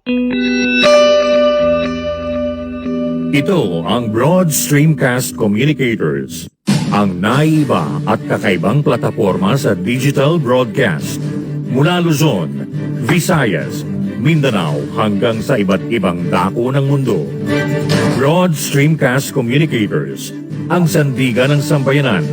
Ito ang Broad Streamcast Communicators, ang naiba at kakaibang plataporma sa digital broadcast. Mula Luzon, Visayas, Mindanao hanggang sa iba't ibang dako ng mundo. Broad Streamcast Communicators, ang sandigan ng sambayanan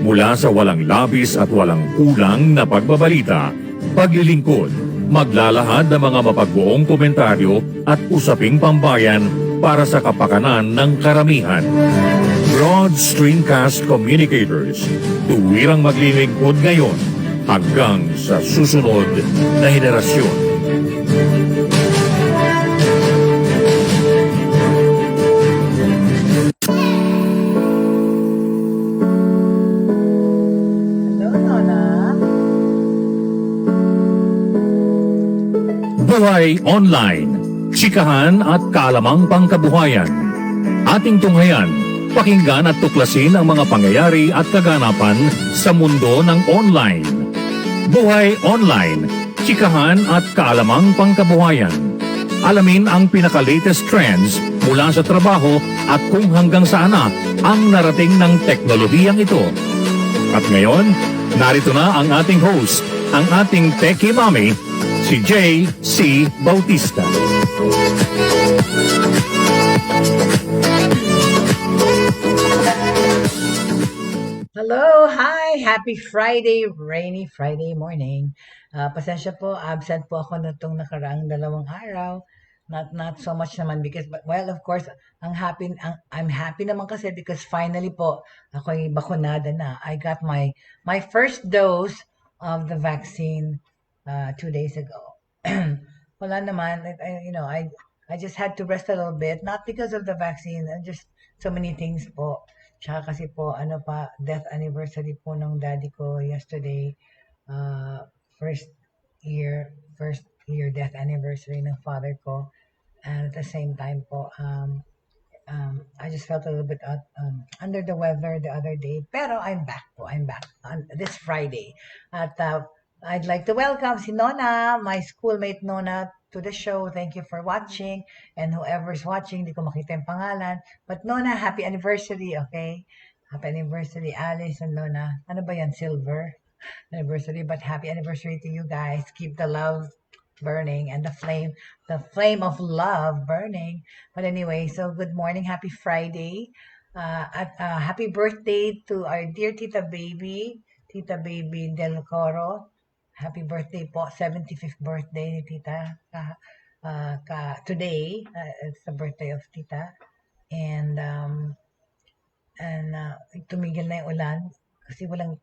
mula sa walang labis at walang kulang na pagbabalita, paglilingkod, maglalahad ng mga mapagbuong komentaryo at usaping pambayan para sa kapakanan ng karamihan. Broad Streamcast Communicators, tuwirang maglilingkod ngayon hanggang sa susunod na henerasyon. Buhay Online, chikahan at kaalamang pangkabuhayan. Ating tunghayan, pakinggan at tuklasin ang mga pangyayari at kaganapan sa mundo ng online. Buhay Online, chikahan at kaalamang pangkabuhayan. Alamin ang pinaka-latest trends mula sa trabaho at kung hanggang saan na ang narating ng teknolohiyang ito. At ngayon, narito na ang ating host, ang ating Techie Mami, si Jaye C. Bautista. Hello, hi, happy Friday, rainy Friday morning. Pasensya po, absent po ako nitong nakaraang 2 araw. Not so much naman because, well, of course, I'm happy naman kasi because finally po, ako'y bakunada na. I got my first dose of the vaccine 2 days ago. Wala naman, I just had to rest a little bit, not because of the vaccine, just so many things po. Tsaka kasi po, death anniversary po ng daddy ko yesterday, first year death anniversary ng father ko, and at the same time po, I just felt a little bit under the weather the other day, pero I'm back on this Friday. At I'd like to welcome si Nona, my schoolmate Nona, to the show. Thank you for watching. And whoever's watching, di ko makita yung pangalan. But Nona, happy anniversary, okay? Happy anniversary, Alice and Nona. Ano ba yan? Silver anniversary. But happy anniversary to you guys. Keep the love burning and the flame of love burning. But anyway, so good morning. Happy Friday. Happy birthday to our dear Tita Baby Del Coro. Happy birthday po, 75th birthday ni Tita. Today, it's the birthday of Tita. And tumigil na yung ulan kasi walang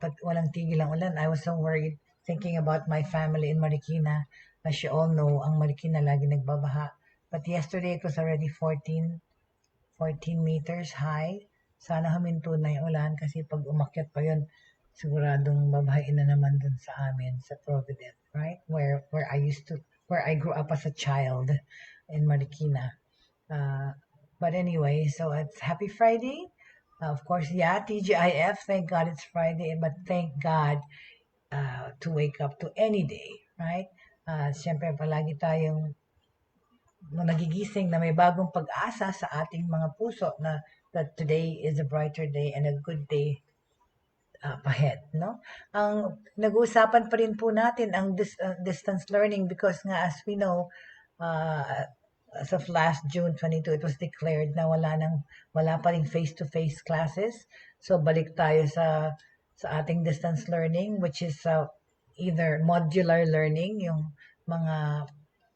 tigil ang ulan. I was so worried thinking about my family in Marikina. As you all know, ang Marikina lagi nagbabaha. But yesterday, it was already 14 meters high. Sana huminto na yung ulan kasi pag umakyat pa yun, siguradong babahain na naman dun sa amin sa Providence, right? Where I grew up as a child in Marikina. But anyway, so it's happy Friday. Of course, yeah, TGIF, thank God it's Friday, but thank God to wake up to any day, right? Siyempre, palagi tayong nagigising na may bagong pag-asa sa ating mga puso na that today is a brighter day and a good day ahead, no? Ang nag-uusapan pa rin po natin ang distance learning because nga as we know, as of last June 22, it was declared na wala pa ring face-to-face classes. So balik tayo sa ating distance learning, which is either modular learning, yung mga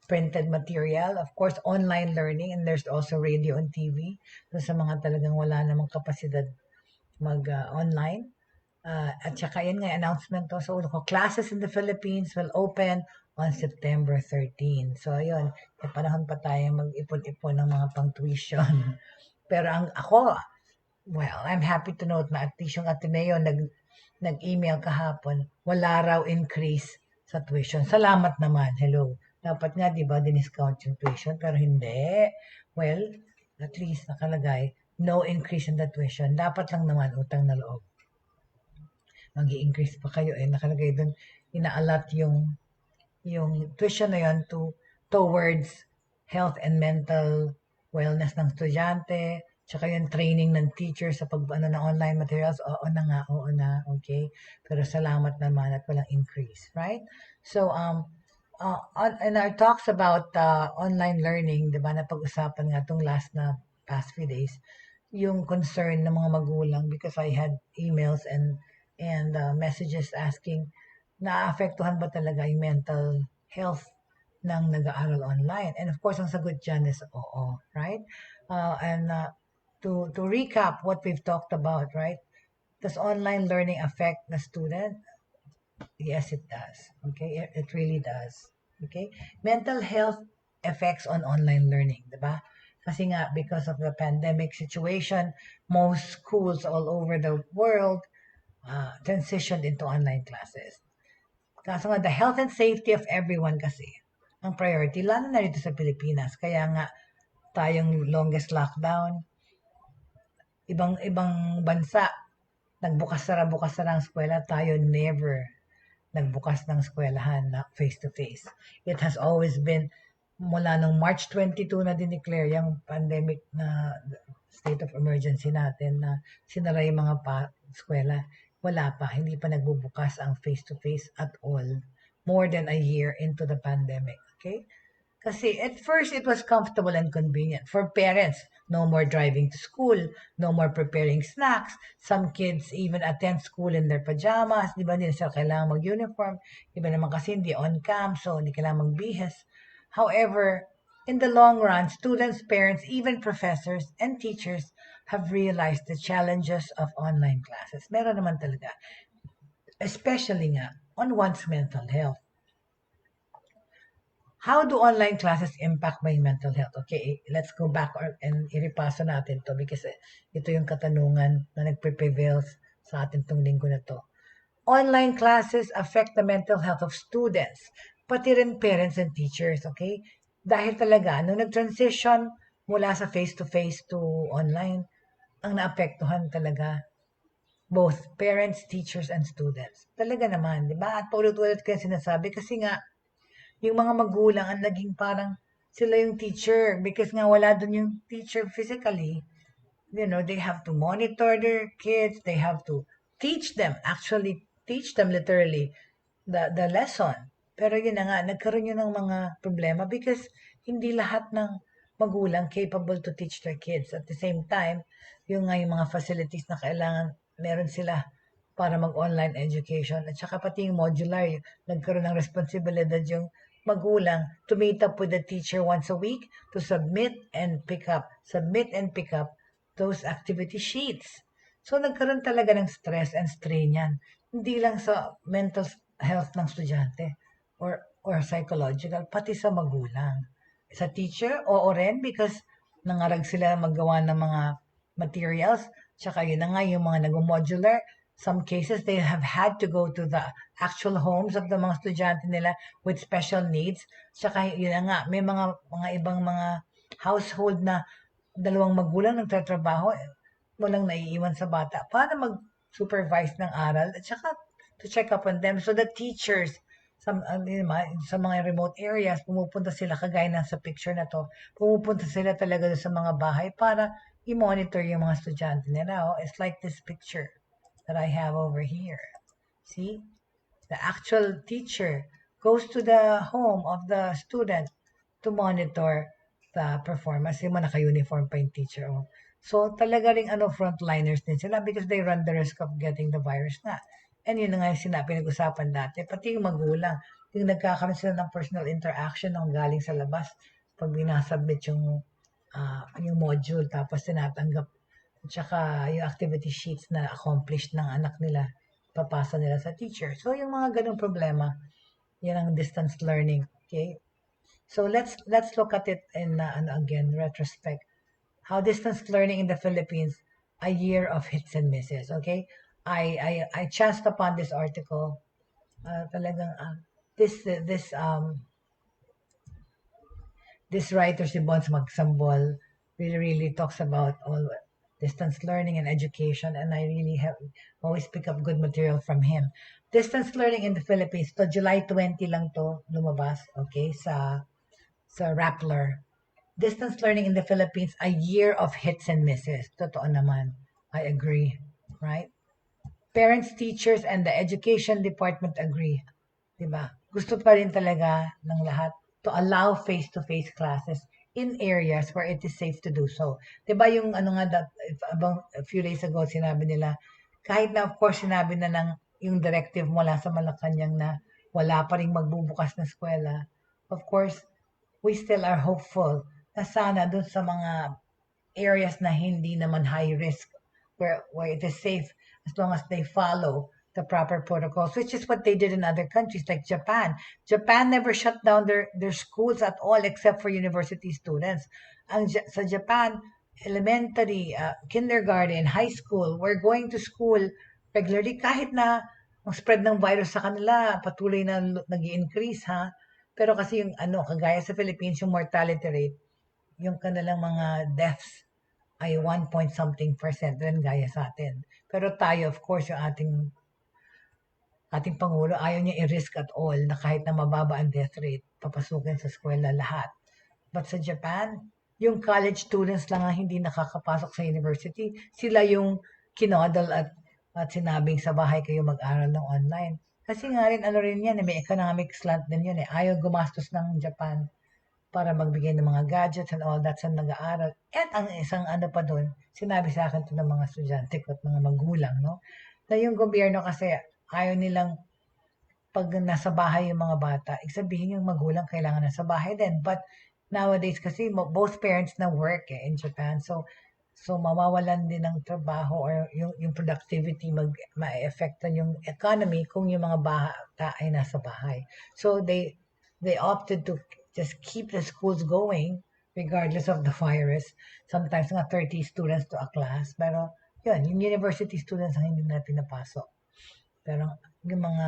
printed material, of course online learning, and there's also radio and TV. So sa mga talagang wala namang kapasidad mag-online. At saka yun nga, announcement to sa ulo ko, classes in the Philippines will open on September 13. So ayun, may panahon pa tayo mag-ipon-ipon ng mga pang-tuition. Pero well, I'm happy to note na at least yung Ateneo nag-email kahapon, wala raw increase sa tuition. Salamat naman, hello. Dapat nga, di ba, diniscount yung tuition, pero hindi. Well, at least nakalagay, no increase in the tuition. Dapat lang naman utang na loob. Mag-i-increase pa kayo nakalagay doon, ina-allot yung tuition na yun towards health and mental wellness ng estudyante, tsaka yung training ng teacher sa ng online materials, oo na, okay? Pero salamat naman at walang increase, right? So, in our talks about online learning, di ba, napag-usapan nga itong past few days, yung concern ng mga magulang because I had emails and messages asking, naapektuhan ba talaga yung mental health ng nag-aaral online? And of course, ang sagot dyan is oo, right? To recap what we've talked about, right? Does online learning affect the student? Yes, it does. Okay, it really does. Okay, mental health effects on online learning, diba? Kasi nga, because of the pandemic situation, most schools all over the world transitioned into online classes. Kaso nga, the health and safety of everyone kasi, ang priority, lalo na rito sa Pilipinas. Kaya nga, tayong longest lockdown, ibang bansa, bukas na ang eskwela, tayo never nagbukas ng eskwelahan na face-to-face. It has always been, mula nung March 22 na dineclare yung pandemic na state of emergency natin na sinara yung mga eskwela, wala pa, hindi pa nagbubukas ang face-to-face at all. More than a year into the pandemic, okay? Kasi at first, it was comfortable and convenient for parents. No more driving to school, no more preparing snacks. Some kids even attend school in their pajamas. Di ba, hindi na sila kailangan mag-uniform. Iba naman kasi hindi on-cam, so hindi kailangan magbihis. However, in the long run, students, parents, even professors and teachers have realized the challenges of online classes. Meron naman talaga. Especially nga, on one's mental health. How do online classes impact my mental health? Okay, let's go back and iripaso natin to because ito yung katanungan na nagpe-prevail sa atin tong linggo na to. Online classes affect the mental health of students, pati rin parents and teachers, okay? Dahil talaga, nung nag-transition mula sa face-to-face to online, ang naapektuhan talaga both parents, teachers, and students. Talaga naman, di ba? At paulit-ulit ko yung sinasabi kasi nga, yung mga magulang ang naging parang sila yung teacher because nga wala dun yung teacher physically. You know, they have to monitor their kids, they have to actually teach them literally the lesson. Pero yun na nga, nagkaroon yun ng mga problema because hindi lahat ng magulang capable to teach their kids. At the same time, yung nga yung mga facilities na kailangan meron sila para mag-online education. At saka pati yung modular, nagkaroon ng responsibilidad yung magulang to meet up with the teacher once a week to submit and pick up those activity sheets. So, nagkaroon talaga ng stress and strain yan. Hindi lang sa mental health ng estudyante or psychological, pati sa magulang. Sa teacher, oo rin because nangarag sila maggawa ng mga materials. Tsaka yun na nga yung mga nag-modular, some cases they have had to go to the actual homes of the mga estudyante nila with special needs. Tsaka yun na nga, may mga ibang mga household na dalawang magulang nagtatrabaho, walang naiiwan sa bata para mag-supervise ng aral at saka to check up on them. So the teachers, sa mga remote areas, pumupunta sila, kagaya na sa picture na to, pumupunta sila talaga sa mga bahay para i-monitor yung mga estudyante nila. Oh, it's like this picture that I have over here. See? The actual teacher goes to the home of the student to monitor the performance. Yung naka-uniform pa yung teacher. Oh. So, talaga rin frontliners din sila because they run the risk of getting the virus na. And yun na nga yung pinag-usapan dati. Pati yung magulang, yung nagkakaroon sila ng personal interaction ng galing sa labas pag binasubmit yung module tapos tinatanggap tsaka yung activity sheets na accomplished ng anak nila, papasa nila sa teacher. So, yung mga ganung problema, yan ang distance learning. Okay? So, let's look at it in, again, retrospect. How distance learning in the Philippines, a year of hits and misses. Okay? I chanced upon this article. Talagang, this writer, si Bons Magsambol, really talks about all distance learning and education, and I really have always pick up good material from him. Distance learning in the Philippines, to July 20 lang to lumabas, okay, sa Rappler. Distance learning in the Philippines, a year of hits and misses. Totoo naman. I agree, right? Parents, teachers, and the education department agree. Diba? Gusto pa rin talaga ng lahat to allow face-to-face classes in areas where it is safe to do so. Diba yung ano nga, a few days ago, sinabi nila, kahit na of course sinabi na ng yung directive mula sa Malacanang na wala pa rin magbubukas na eskwela, of course, we still are hopeful na sana dun sa mga areas na hindi naman high risk, where it is safe as long as they follow the proper protocols, which is what they did in other countries like Japan. Japan never shut down their schools at all except for university students. Sa Japan, elementary, kindergarten, high school, we're going to school regularly kahit na ang spread ng virus sa kanila patuloy na nag-i-increase ha. Pero kasi yung ano, kagaya sa Philippines, yung mortality rate, yung kanilang mga deaths ay 1 point something percent rin gaya sa atin. Pero tayo, of course, yung ating Pangulo, ayaw niya i-risk at all na kahit na mababa ang death rate, papasukin sa eskwela lahat. But sa Japan, yung college students lang ang hindi nakakapasok sa university. Sila yung kinodal at sinabing sa bahay kayo mag-aral ng online. Kasi nga rin, ano rin yan, may economic slant din yun eh. Ayaw gumastos ng Japan para magbigay ng mga gadgets and all that sa nag-aaral. At ang isang ano pa doon, sinabi sa akin to ng mga estudyante ko at mga magulang, no? Na yung gobyerno kasi ayaw nilang pag nasa bahay yung mga bata, sabihin yung magulang kailangan nasa bahay din. But nowadays kasi both parents na work in Japan. So mawawalan din ng trabaho or yung productivity ma-affectan yung economy kung yung mga bata ay nasa bahay. So they opted to just keep the schools going regardless of the virus. Sometimes nga 30 students to a class. Pero yun, yung university students ang hindi na pinapasok. Pero yung mga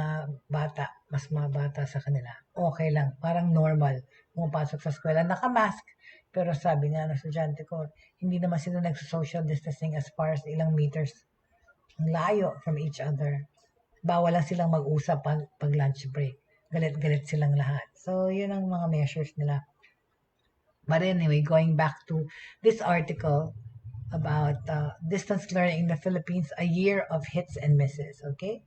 bata, mas mga bata sa kanila, okay lang. Parang normal. Pumapasok sa eskwela, nakamask. Pero sabi nga ng estudyante ko, hindi naman sila nag-social distancing as far as ilang meters ang layo from each other. Bawal lang silang mag-usap pag lunch break. Galit-galit silang lahat. So, yun ang mga measures nila. But anyway, going back to this article about distance learning in the Philippines, a year of hits and misses, okay?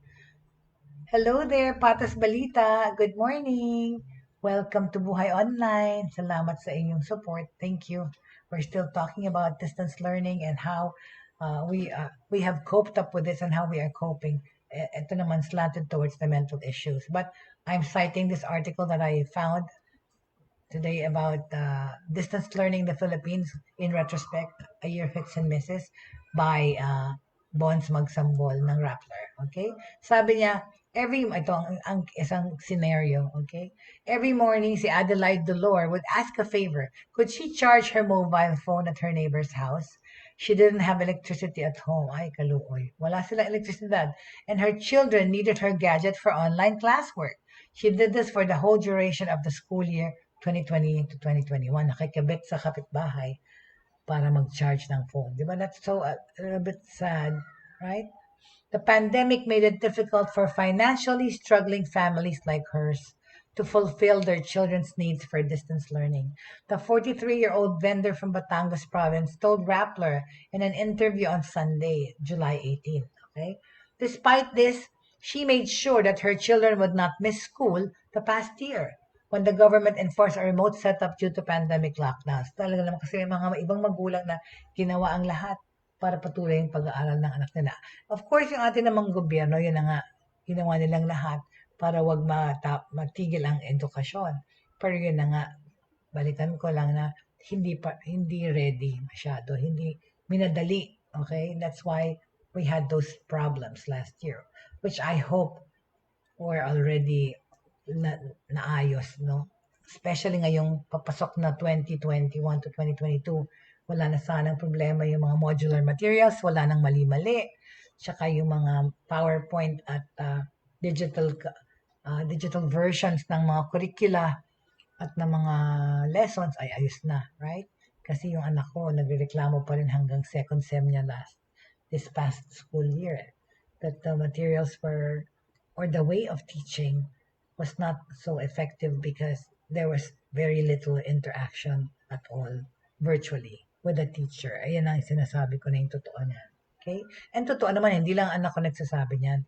Hello there, Patas Balita. Good morning. Welcome to Buhay Online. Salamat sa inyong support. Thank you. We're still talking about distance learning and how we have coped up with this and how we are coping. Ito naman slanted towards the mental issues. But I'm citing this article that I found today about distance learning in the Philippines in retrospect, a year hits and misses by Bonds Magsambol ng Rappler. Okay? Sabi niya, ito ang isang scenario, okay? Every morning, si Adelaide Dolor would ask a favor. Could she charge her mobile phone at her neighbor's house? She didn't have electricity at home. Ay, kaluoy. Wala sila elektrisidad. And her children needed her gadget for online classwork. She did this for the whole duration of the school year 2020 to 2021. Nakikabit sa kapitbahay para mag-charge ng phone. Di ba? That's so a bit sad, right? The pandemic made it difficult for financially struggling families like hers to fulfill their children's needs for distance learning. The 43-year-old vendor from Batangas province told Rappler in an interview on Sunday, July 18. Okay? Despite this, she made sure that her children would not miss school the past year when the government enforced a remote setup due to pandemic lockdowns. Talaga naman kasi may mga ibang magulang na ginawa ang lahat para patuloy yung pag-aaral ng anak nila. Of course, yung ating namang gobyerno, yun na nga, ginawa nilang lahat para wag matigil ang edukasyon. Pero yun na nga, balikan ko lang na hindi ready masyado, hindi minadali, okay? That's why we had those problems last year, which I hope were already naayos, no? Especially ngayong papasok na 2021 to 2022, wala na sanang problema yung mga modular materials, wala nang mali-mali, tsaka yung mga PowerPoint at digital versions ng mga curricula at ng mga lessons ay ayos na, right? Kasi yung anak ko, nagreklamo pa rin hanggang second sem niya this past school year that the materials were, or the way of teaching was not so effective because there was very little interaction at all. virtually with a teacher. Ayan ang sinasabi ko na yung totoo niyan. Okay? And totoo naman, hindi lang anak ko nagsasabi niyan.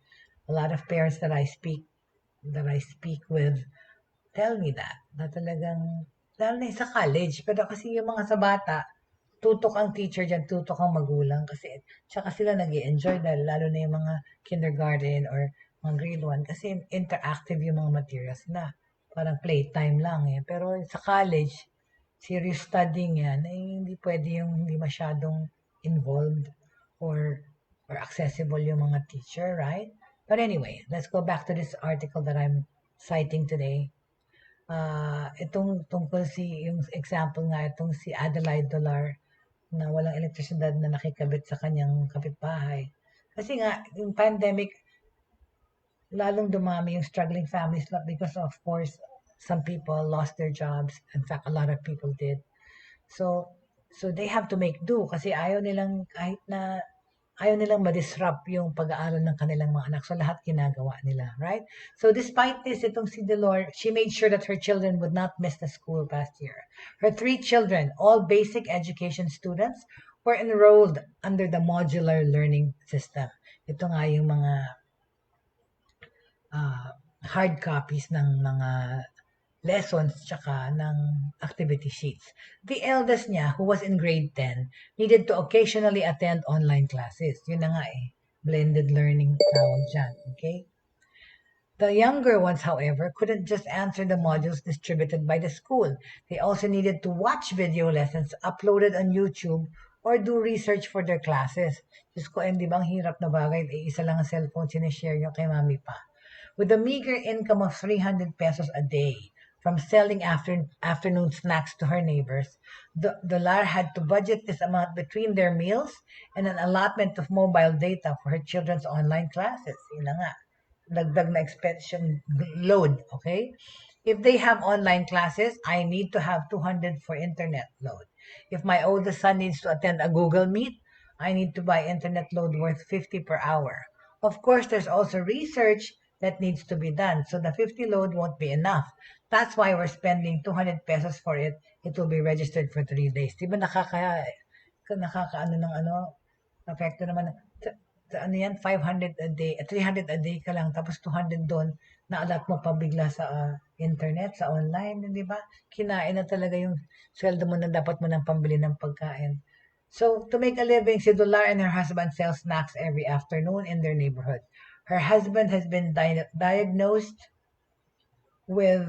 A lot of parents that I speak with tell me that. Na talagang, lalo na sa college, pero kasi yung mga sa bata, tutok ang teacher dyan, tutok ang magulang kasi tsaka sila nag-i-enjoy dahil lalo na yung mga kindergarten or mga grade 1 kasi interactive yung mga materials na parang playtime lang eh. Pero sa college, serious studying yan, eh, hindi pwede yung hindi masyadong involved or accessible yung mga teacher, right? But anyway, let's go back to this article that I'm citing today. Itong tungkol yung example nga, itong si Adelaide Dolar na walang elektrisidad na nakikabit sa kanyang kapitbahay. Kasi nga, yung pandemic, lalong dumami yung struggling families because of course, some people lost their jobs. In fact, a lot of people did. So they have to make do kasi ayaw nilang ma-disrupt yung pag-aaral ng kanilang mga anak. So lahat ginagawa nila, right? So despite this, itong si Delor, she made sure that her children would not miss the school past year. Her 3 children, all basic education students, were enrolled under the modular learning system. Ito nga yung mga hard copies ng mga lessons tsaka ng activity sheets. The eldest niya, who was in grade 10, needed to occasionally attend online classes. Yun na nga eh. Blended learning tawag dyan. Okay? The younger ones, however, couldn't just answer the modules distributed by the school. They also needed to watch video lessons uploaded on YouTube or do research for their classes. Diyos ko, di ba ang hirap na bagay? Isa lang ang cellphone sinishare nyo kay mami pa. With a meager income of 300 pesos a day from selling afternoon snacks to her neighbors, Dolar had to budget this amount between their meals and an allotment of mobile data for her children's online classes. Yun na nga. Dagdag na expansion load, okay? If they have online classes, I need to have 200 for internet load. If my oldest son needs to attend a Google Meet, I need to buy internet load worth 50 per hour. Of course, there's also research that needs to be done. So the 50 load won't be enough. That's why we're spending 200 pesos for it. It will be registered for 3 days. Diba nakakaano ng effecto naman. Ano yan, 500 a day, 300 a day ka lang, tapos 200 doon, naalat mo pa bigla sa internet, sa online, di ba? Kinain na talaga yung sweldo mo na dapat mo nang pambili ng pagkain. So, to make a living, si Dolar and her husband sell snacks every afternoon in their neighborhood. Her husband has been diagnosed with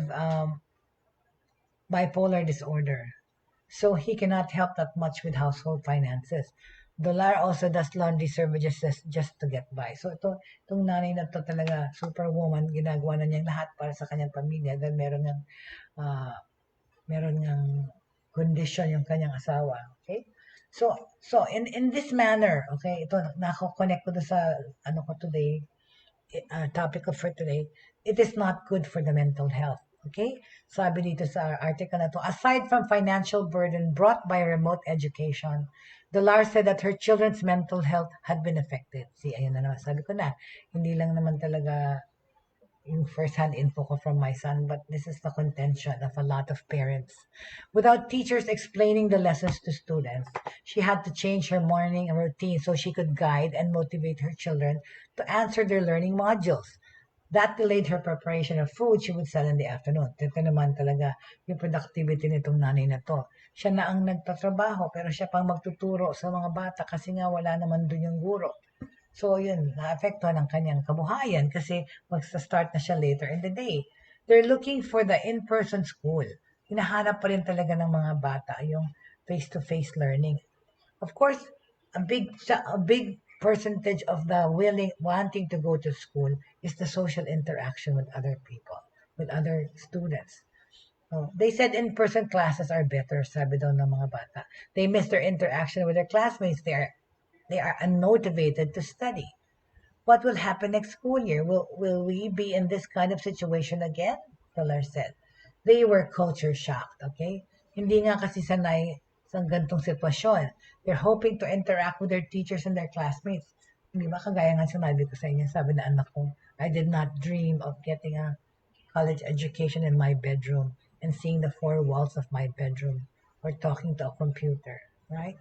bipolar disorder. So he cannot help that much with household finances. Dolar also does laundry services just to get by. So itong nanay na to talaga, superwoman, ginagawa na niyang lahat para sa kanyang pamilya dahil meron ngang condition yung kanyang asawa. Okay? So in this manner, okay, ito nako-connect ko sa today, topic for today, it is not good for the mental health. Okay? Sabi dito sa article na to, aside from financial burden brought by remote education, Dolar said that her children's mental health had been affected. See, ayun na naman, sabi ko na, hindi lang naman talaga yung first-hand info ko from my son, but this is the contention of a lot of parents. Without teachers explaining the lessons to students, she had to change her morning routine so she could guide and motivate her children to answer their learning modules. That delayed her preparation of food she would sell in the afternoon. Ito naman talaga yung productivity nitong nanay na to. Siya na ang nagtatrabaho pero siya pang magtuturo sa mga bata kasi nga wala naman dun yung guro. So yun, naapektuhan ang kanyang kabuhayan kasi magsa-start na siya later in the day. They're looking for the in-person school. Hinahanap pa rin talaga ng mga bata yung face-to-face learning. Of course, a big percentage of the wanting to go to school is the social interaction with other people, with other students. So, they said in-person classes are better, sabi daw ng mga bata. They miss their interaction with their classmates. They are unmotivated to study. What will happen next school year? Will we be in this kind of situation again? Fuller said. They were culture shocked, okay? Hindi nga kasi sanay sa gantong sitwasyon. They're hoping to interact with their teachers and their classmates. Hindi ba kagaya nga sinabi ko sa inyo, sabi na anak ko, I did not dream of getting a college education in my bedroom and seeing the 4 walls of my bedroom or talking to a computer, right?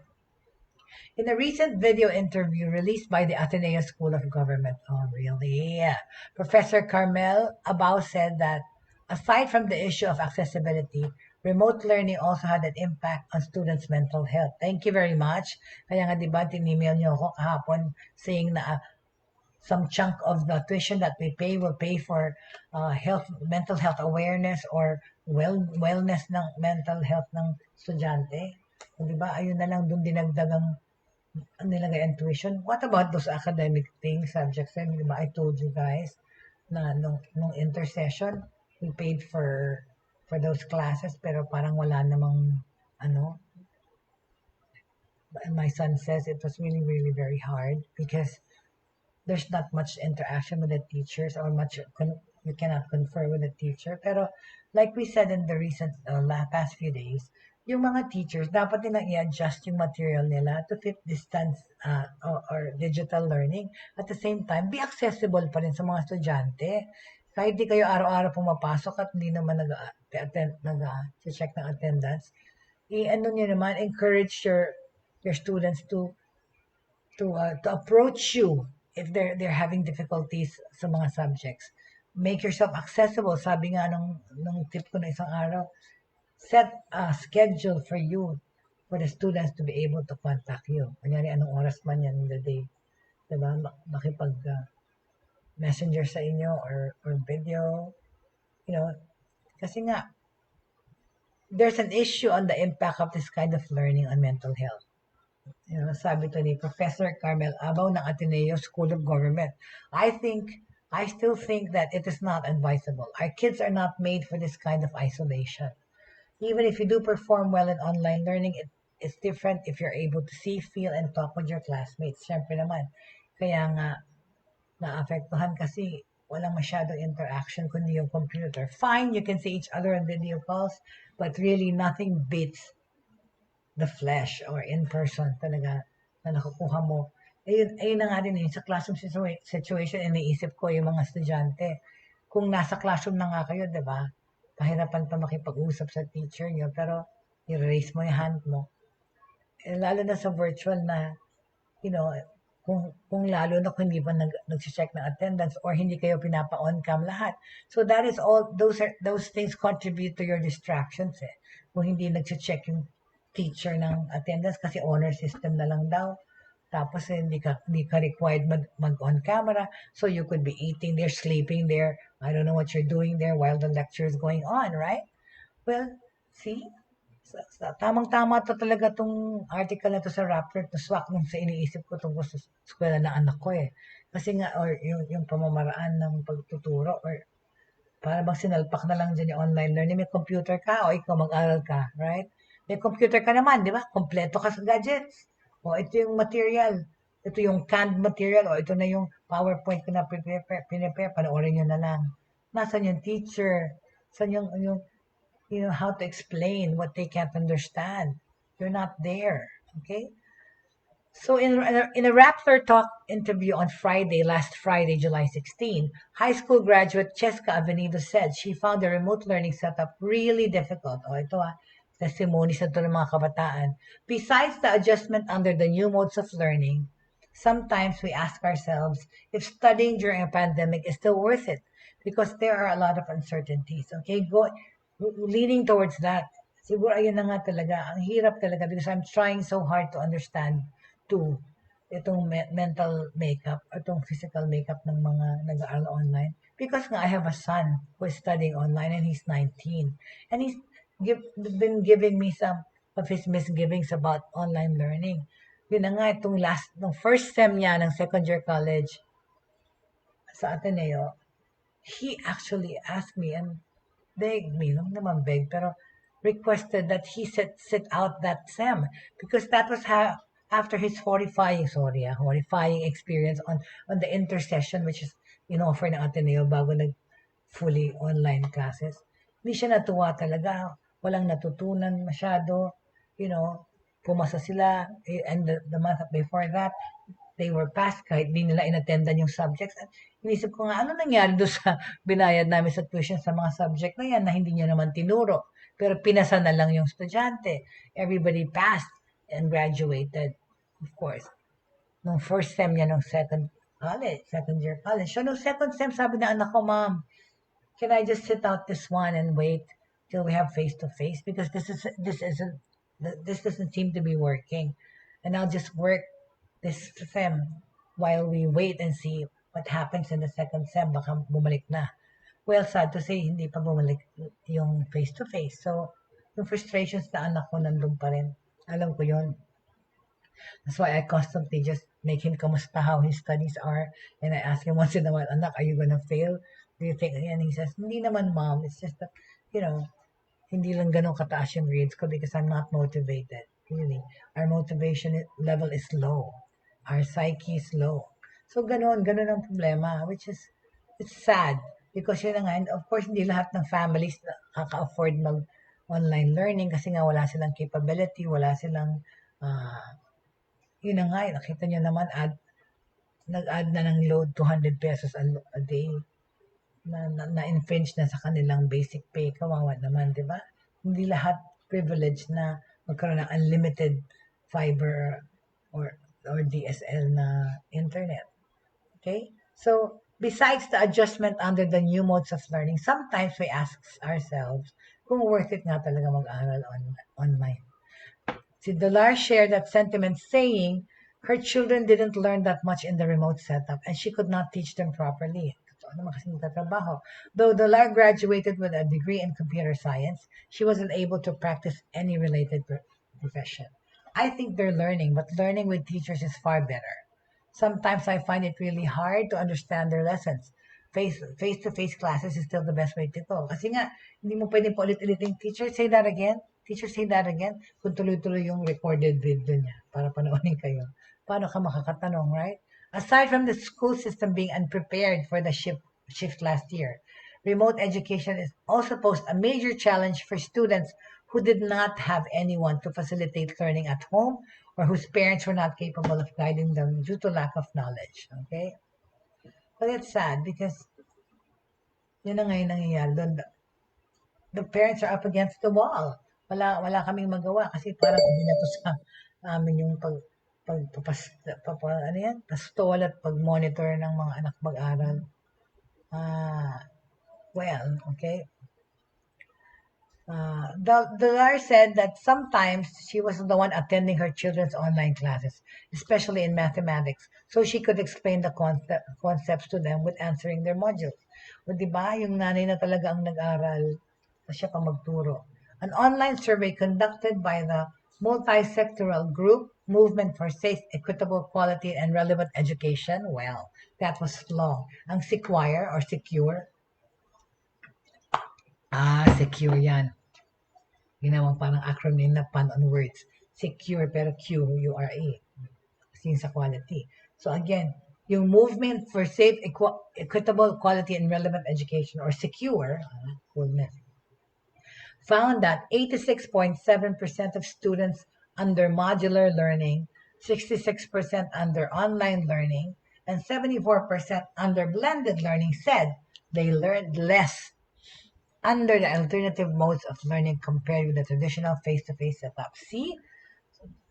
In a recent video interview released by the Ateneo School of Government, oh really? Yeah. Professor Carmel Abao said that aside from the issue of accessibility, remote learning also had an impact on students' mental health. Thank you very much. Kaya nga diba, tin-email niyo ako kahapon saying na some chunk of the tuition that we pay will pay for mental health awareness or wellness ng mental health ng estudyante. Di ba? Ayun na lang doon dinagdagang nilagay ang tuition. What about those academic things, subjects? Di ba? I told you guys na nung intersession, we paid for those classes pero parang wala namang ano. My son says it was really, really very hard because there's not much interaction with the teachers or you cannot confer with the teacher. Pero like we said in the recent past few days, yung mga teachers, dapat nilang i-adjust yung material nila to fit distance or digital learning. At the same time, be accessible pa rin sa mga estudyante. Kahit di kayo araw-araw pumapasok at hindi naman nag-check ng attendance, i-ano nyo naman, encourage your students to approach you if they're having difficulties sa mga subjects. Make yourself accessible. Sabi nga nung tip ko na isang araw, set a schedule for you for the students to be able to contact you. Kunyari, anong oras man yan in the day. Diba? Makipag messenger sa inyo or video. You know, kasi nga, there's an issue on the impact of this kind of learning on mental health. You know, sabi to ni Professor Carmel Abaw ng Ateneo School of Government. I still think that it is not advisable. Our kids are not made for this kind of isolation. Even if you do perform well in online learning, it's different if you're able to see, feel, and talk with your classmates. Siyempre naman. Kaya nga, naapektuhan kasi walang masyadong interaction kundi yung computer. Fine, you can see each other on video calls, but really nothing beats the flesh or in person talaga na nakukuha mo. Ayun na nga din sa classroom situation, iniisip ko yung mga estudyante. Kung nasa classroom na nga kayo, di ba? Pahirapan pa makipag-usap sa teacher niyo, pero i-raise mo yung hand mo. Lalo na sa virtual na, you know, kung lalo na kung hindi pa nag-check ng attendance or hindi kayo pinapa-on cam lahat. So that is all, those things contribute to your distractions eh. Kung hindi nag-check yung teacher ng attendance kasi honor system na lang daw. Tapos hindi ka required mag-on camera. So you could be eating there, sleeping there. I don't know what you're doing there while the lecture is going on, right? Well, see? Tamang-tama to talaga tong article na to sa Rappler to swak nung sa iniisip ko tungkol sa eskwela na anak ko eh. Kasi nga, or yung pamamaraan ng pagtuturo or para bang sinalpak na lang dyan yung online learning. May computer ka o ikaw mag-aral ka, right? May computer ka naman, di ba? Kompleto ka sa gadgets. O ito yung material. Ito yung canned material. O ito na yung PowerPoint ko na pinipare. Panoorin nyo na lang. Nasaan yung teacher? Saan yung you know, how to explain what they can't understand? You're not there. Okay? So in a Rappler Talk interview on last Friday, July 16, high school graduate Cheska Avenido said she found the remote learning setup really difficult. O ito testimonies na ito ng mga kabataan. Besides the adjustment under the new modes of learning, sometimes we ask ourselves if studying during a pandemic is still worth it because there are a lot of uncertainties. Okay, leaning towards that. Siguro ayun na nga talaga. Ang hirap talaga because I'm trying so hard to understand too itong mental makeup, itong physical makeup ng mga nag-aaral online. Because nga I have a son who is studying online and he's 19. And he's been giving me some of his misgivings about online learning. Yun na nga itong first sem niya ng second year college sa Ateneo, he actually asked me and begged me, no naman beg, pero requested that he sit out that sem because that was after his horrifying experience on the intersession which is offer ng Ateneo bago fully online classes. Hindi siya natuwa talaga. Walang natutunan masyado. Pumasa sila. And the month before that, they were passed kahit di nila inattendan yung subjects. At inisip ko nga, ano nangyari doon sa binayad namin sa tuition sa mga subject na yan na hindi niya naman tinuro. Pero pinasa na lang yung estudyante. Everybody passed and graduated, of course. Nung first sem niya, nung second year college. So, nung second sem, sabi na anak ko, Mom, can I just sit out this one and wait till we have face to face? Because this doesn't seem to be working. And I'll just work this sem while we wait and see what happens in the second sem. Baka bumalik na. Well, sad to say, hindi pa bumalik yung face to face. So, yung frustrations na anak ko nandun pa rin. Alam ko yon. That's why I constantly just make him kamusta how his studies are. And I ask him once in a while, anak, are you gonna fail? Do you think? And he says, hindi naman, Mom. It's just that, hindi lang ganun kataas yung grades ko because I'm not motivated. Really. Our motivation level is low. Our psyche is low. So, ganun ang problema, which is, it's sad. Because yun na nga, and of course, hindi lahat ng families nakaka-afford mag-online learning kasi nga wala silang capability, wala silang, yun na nga, nakita nyo naman, nag-add na ng load 200 pesos a day na-infringe na sa kanilang basic pay. Kawawa naman, di ba? Hindi lahat privilege na magkaroon ng unlimited fiber or DSL na internet. Okay? So, besides the adjustment under the new modes of learning, sometimes we ask ourselves kung worth it nga talaga mag-aral online. Si Dolar shared that sentiment saying her children didn't learn that much in the remote setup and she could not teach them properly. Totoo naman kasi nagtatrabaho. Though Dolar graduated with a degree in computer science, she wasn't able to practice any related profession. I think they're learning, but learning with teachers is far better. Sometimes I find it really hard to understand their lessons. Face-to-face classes is still the best way to go. Kasi nga, hindi mo pwedeng paulit-ulitin, teacher, say that again. Teacher, say that again. Kung tuloy-tuloy yung recorded video niya para panoorin kayo. Paano ka makakatanong, right? Aside from the school system being unprepared for the shift last year, remote education is also posed a major challenge for students who did not have anyone to facilitate learning at home or whose parents were not capable of guiding them due to lack of knowledge. Okay? But it's sad because yun na ngayon nangyayari doon. The parents are up against the wall. Wala kaming magawa kasi parang binato sa amin yung pastol at pag-monitor ng mga anak mag-aral. Well, okay. Dalar said that sometimes she was the one attending her children's online classes, especially in mathematics, so she could explain the concepts to them with answering their modules. O diba, yung nanay na talaga ang nag-aral, siya pa magturo. An online survey conducted by the multi-sectoral group Movement for Safe, Equitable, Quality, and Relevant Education. Well, that was long. Ang Secure or Secure. Secure yan. Ginawang parang acronym na pun on words. Secure pero Q-U-R-E. Sin sa quality. So again, yung Movement for Safe, Equitable, Quality, and Relevant Education or Secure, found that 86.7% of students under modular learning, 66% under online learning, and 74% under blended learning said they learned less under the alternative modes of learning compared with the traditional face-to-face setup. See?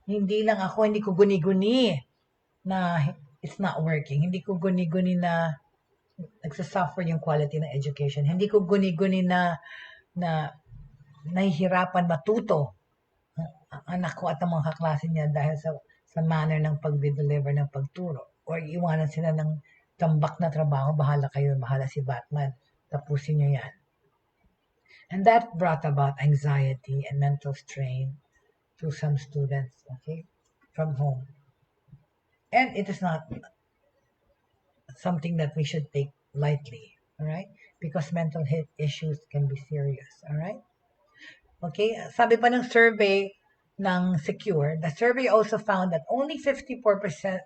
Hindi ko guni-guni na it's not working. Hindi ko guni-guni na nagsasuffer yung quality ng education. Hindi ko guni-guni na nahihirapan matuto ang anak ko at ang mga kaklase niya dahil sa manner ng pag-deliver ng pagturo. Or iwanan sila ng tambak na trabaho, bahala kayo, bahala si Batman, tapusin nyo yan. And that brought about anxiety and mental strain to some students, okay, from home. And it is not something that we should take lightly, all right? Because mental health issues can be serious, all right? Okay, sabi pa ng survey ng Secure, the survey also found that only 54%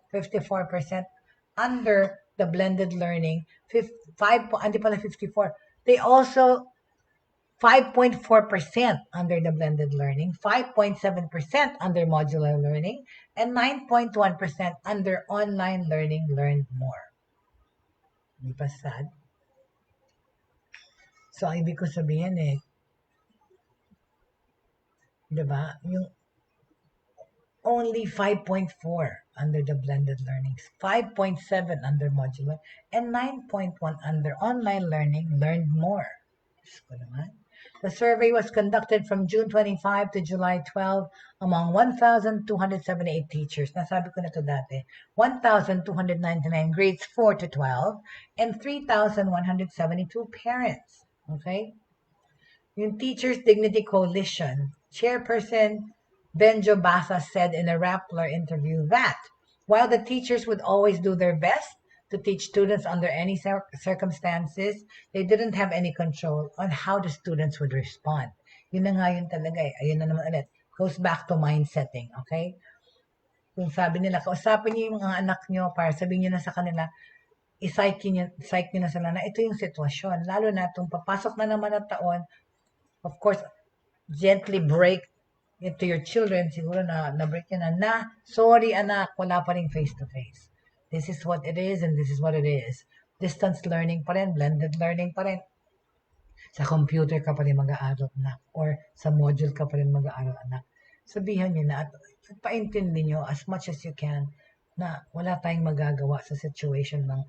under the blended learning, 54, they also 5.4% under the blended learning, 5.7% under modular learning, and 9.1% under online learning learned more. Di ba sad? So, ang ibig ko sabihin Diba? Yung only 5.4 under the blended learnings, 5.7 under modular, and 9.1 under online learning learned more. Diyos ko naman. The survey was conducted from June 25 to July 12 among 1,278 teachers. Nasabi ko na to dati. 1,299 grades 4 to 12 and 3,172 parents. Okay? Yung Teachers Dignity Coalition, Chairperson Benjo Basa said in a Rappler interview that while the teachers would always do their best to teach students under any circumstances, they didn't have any control on how the students would respond. Yun na nga yun talaga eh. Ayun na naman ulit. Goes back to mindsetting, okay? Kung sabi nila, kausapin niyo yung mga anak niyo para sabihin niyo na sa kanila, i-psych niyo na sila na ito yung sitwasyon. Lalo na itong papasok na naman ang taon, of course, gently break it to your children, siguro na-break yun na, sorry anak, wala pa rin face-to-face. This is what it is and this is what it is. Distance learning pa rin, blended learning pa rin. Sa computer ka pa rin mag-aaral anak or sa module ka pa rin mag-aaral anak. Sabihan niyo na at paintindi niyo as much as you can na wala tayong magagawa sa situation ng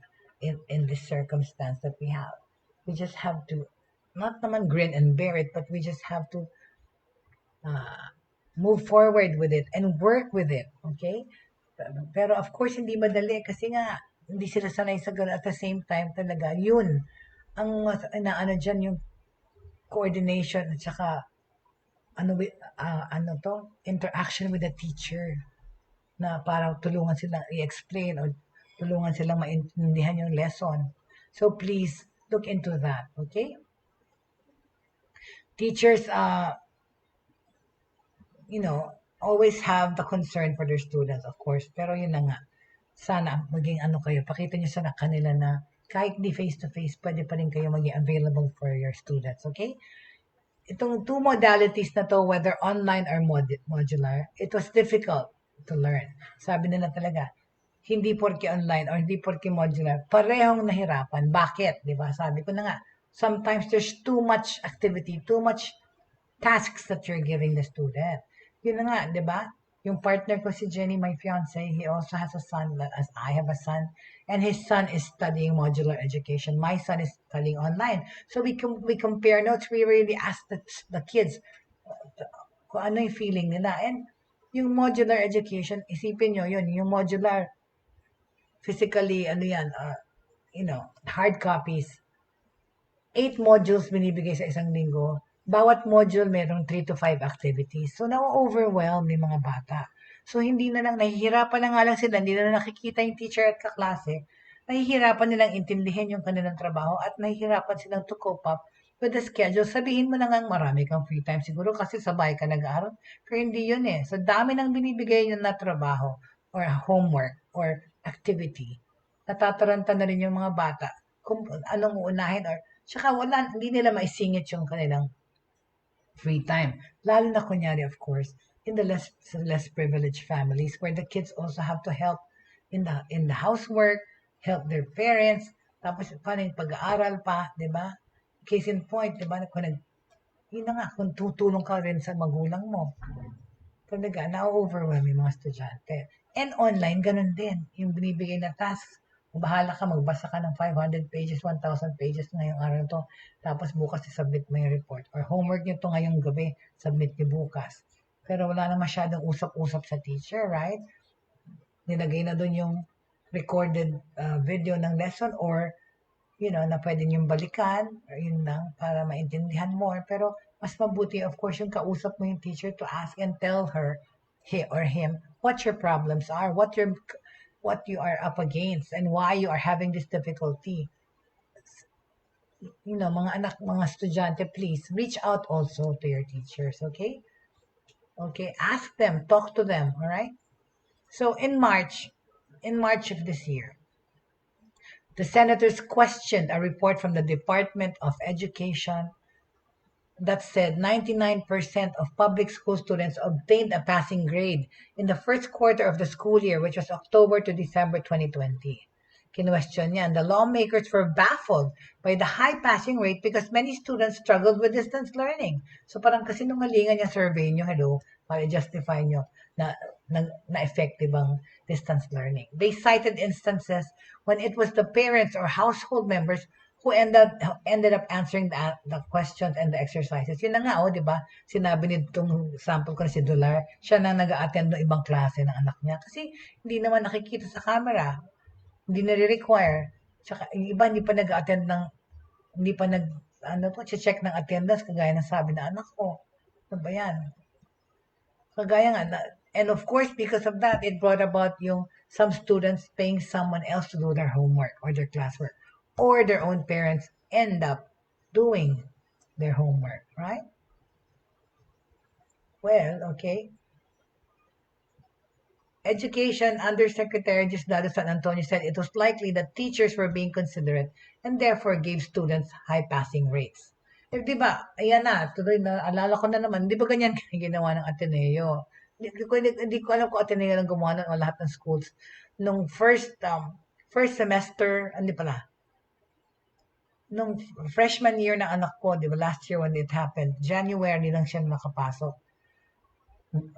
in this circumstance that we have. We just have to not naman grin and bear it, but we just have to move forward with it and work with it, okay? Pero of course, hindi madali kasi nga, hindi sila sanay sa gano'n at the same time talaga, yun, ang ano dyan yung coordination at saka interaction with the teacher na para tulungan silang i-explain or tulungan silang maintindihan yung lesson. So please, look into that, okay? Teachers, always have the concern for their students, of course. Pero yun na nga, sana maging kayo, pakita nyo sa kanila na kahit di face-to-face, pwede pa rin kayo maging available for your students, okay? Itong two modalities na to, whether online or modular, it was difficult to learn. Sabi nila talaga, hindi porke online or hindi porke modular, parehong nahirapan. Bakit? Di ba? Sabi ko na nga, sometimes there's too much activity, too much tasks that you're giving the student. Yun na nga, di ba? Yung partner ko si Jenny, my fiance, he also has a son, as I have a son, and his son is studying modular education. My son is studying online. So we compare notes. We really ask the kids kung ano yung feeling nila. And yung modular education, isipin nyo yun, yung modular, physically, hard copies, 8 modules binibigay sa isang linggo. Bawat module merong 3 to 5 activities. So, na-overwhelm yung mga bata. So, hindi na lang, nahihirapan na nga lang sila, hindi na nakikita yung teacher at kaklase, nahihirapan nilang intindihin yung kanilang trabaho at nahihirapan silang to cope up with the schedule. Sabihin mo na nga marami kang free time siguro kasi sabay ka nag-aaral. Pero hindi yun eh. So, dami nang binibigay yun na trabaho or homework or activity. Natataranta na rin yung mga bata kung anong uunahin or tsaka hindi nila maisingit yung kanilang free time. Lalo na kunyari, of course, in the less privileged families where the kids also have to help in the housework, help their parents, tapos paano yung pag-aaral pa, di ba? Case in point, di ba? Yun na nga, kung tutulong ka rin sa magulang mo. Talaga, na-overwhelm yung mga estudyante. And online, ganun din. Yung binibigay na tasks, bahala ka, magbasa ka ng 500 pages, 1,000 pages ngayong araw to. Tapos bukas i-submit mo yung report. Or homework nyo to ngayong gabi, submit nyo bukas. Pero wala na masyadong usap-usap sa teacher, right? Nilagay na dun yung recorded video ng lesson or, na pwede nyong balikan, or yun lang, para maintindihan more. Pero mas mabuti, of course, yung kausap mo yung teacher to ask and tell her, he or him, what your problems are, what you are up against and why you are having this difficulty. Mga anak, mga estudyante, please reach out also to your teachers, okay? Okay, ask them, talk to them, all right? So in March of this year, the senators questioned a report from the Department of Education that said 99% of public school students obtained a passing grade in the first quarter of the school year, which was October to December 2020. kinwestiyon niya. And the lawmakers were baffled by the high passing rate because many students struggled with distance learning. So parang kasinungalingan yung survey nyo, hello, para justify nyo na effective ang distance learning. They cited instances when it was the parents or household members who ended up answering the questions and the exercises. Yun na nga, di ba? Sinabi nitong sample ko na si Dolar, siya na nag-a-attend ng ibang klase ng anak niya. Kasi hindi naman nakikita sa camera. Hindi nare-require. Tsaka, yung iba hindi pa nag-attend hindi pa check ng attendance, kagaya ng sabi na anak ko. Ano ba yan? Kagaya nga, and of course, because of that, it brought about some students paying someone else to do their homework or their classwork. Or their own parents end up doing their homework, right? Well, okay. Education Undersecretary Diosdado San Antonio said it was likely that teachers were being considerate and therefore gave students high passing rates. Di ba, ayan na, tuloy na, alala ko na naman, di ba ganyan ginawa ng Ateneo? Hindi ko alam kung Ateneo lang gumawa o lahat ng schools. Nung first semester, hindi pala, nung freshman year ng anak ko, di ba, last year when it happened, January lang siya nakapasok.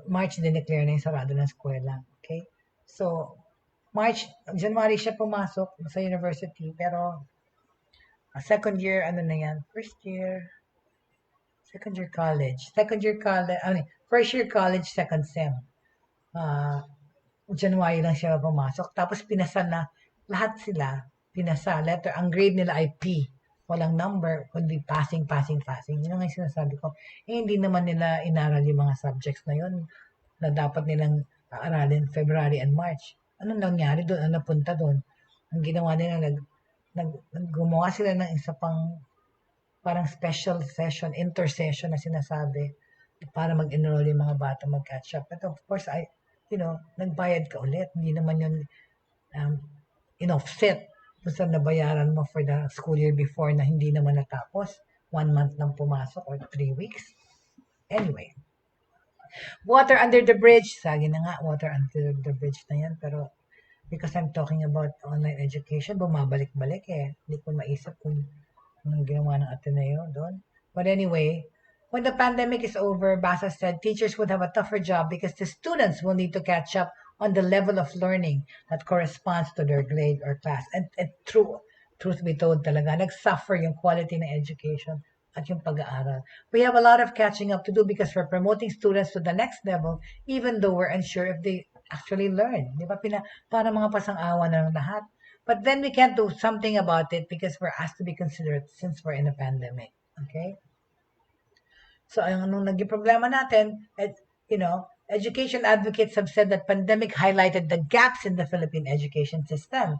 March, dineclare na yung sarado ng eskwela. Okay? So, January siya pumasok sa university, pero second year, first year college, first year college, second sem. January lang siya pumasok. Tapos pinasa na, lahat sila, letter, ang grade nila ay P. Walang number, kundi passing. Yun ang sinasabi ko. Hindi naman nila inaral yung mga subjects na yun na dapat nilang aralin February and March. Anong nangyari doon? Ano napunta doon? Ang ginawa nila, gumawa sila ng isa pang parang special session, intersession na sinasabi para mag-enroll yung mga bata mag-catch up. But of course, nagbayad ka ulit. Hindi naman yun in-offset sa nabayaran mo for the school year before na hindi naman natapos. 1 month lang pumasok or 3 weeks. Anyway. Water under the bridge. Sagi na nga, water under the bridge na yan. Pero because I'm talking about online education, bumabalik-balik eh. Hindi ko maisip kung anong ginawa ng Ateneo doon. But anyway, when the pandemic is over, Basa said teachers would have a tougher job because the students will need to catch up on the level of learning that corresponds to their grade or class. And truth be told talaga, nagsuffer yung quality ng education at yung pag-aaral. We have a lot of catching up to do because we're promoting students to the next level even though we're unsure if they actually learn. Di ba? Para mga pasang-awa na ng lahat. But then we can't do something about it because we're asked to be considerate since we're in a pandemic. Okay? So, anong naging problema natin, education advocates have said that pandemic highlighted the gaps in the Philippine education system.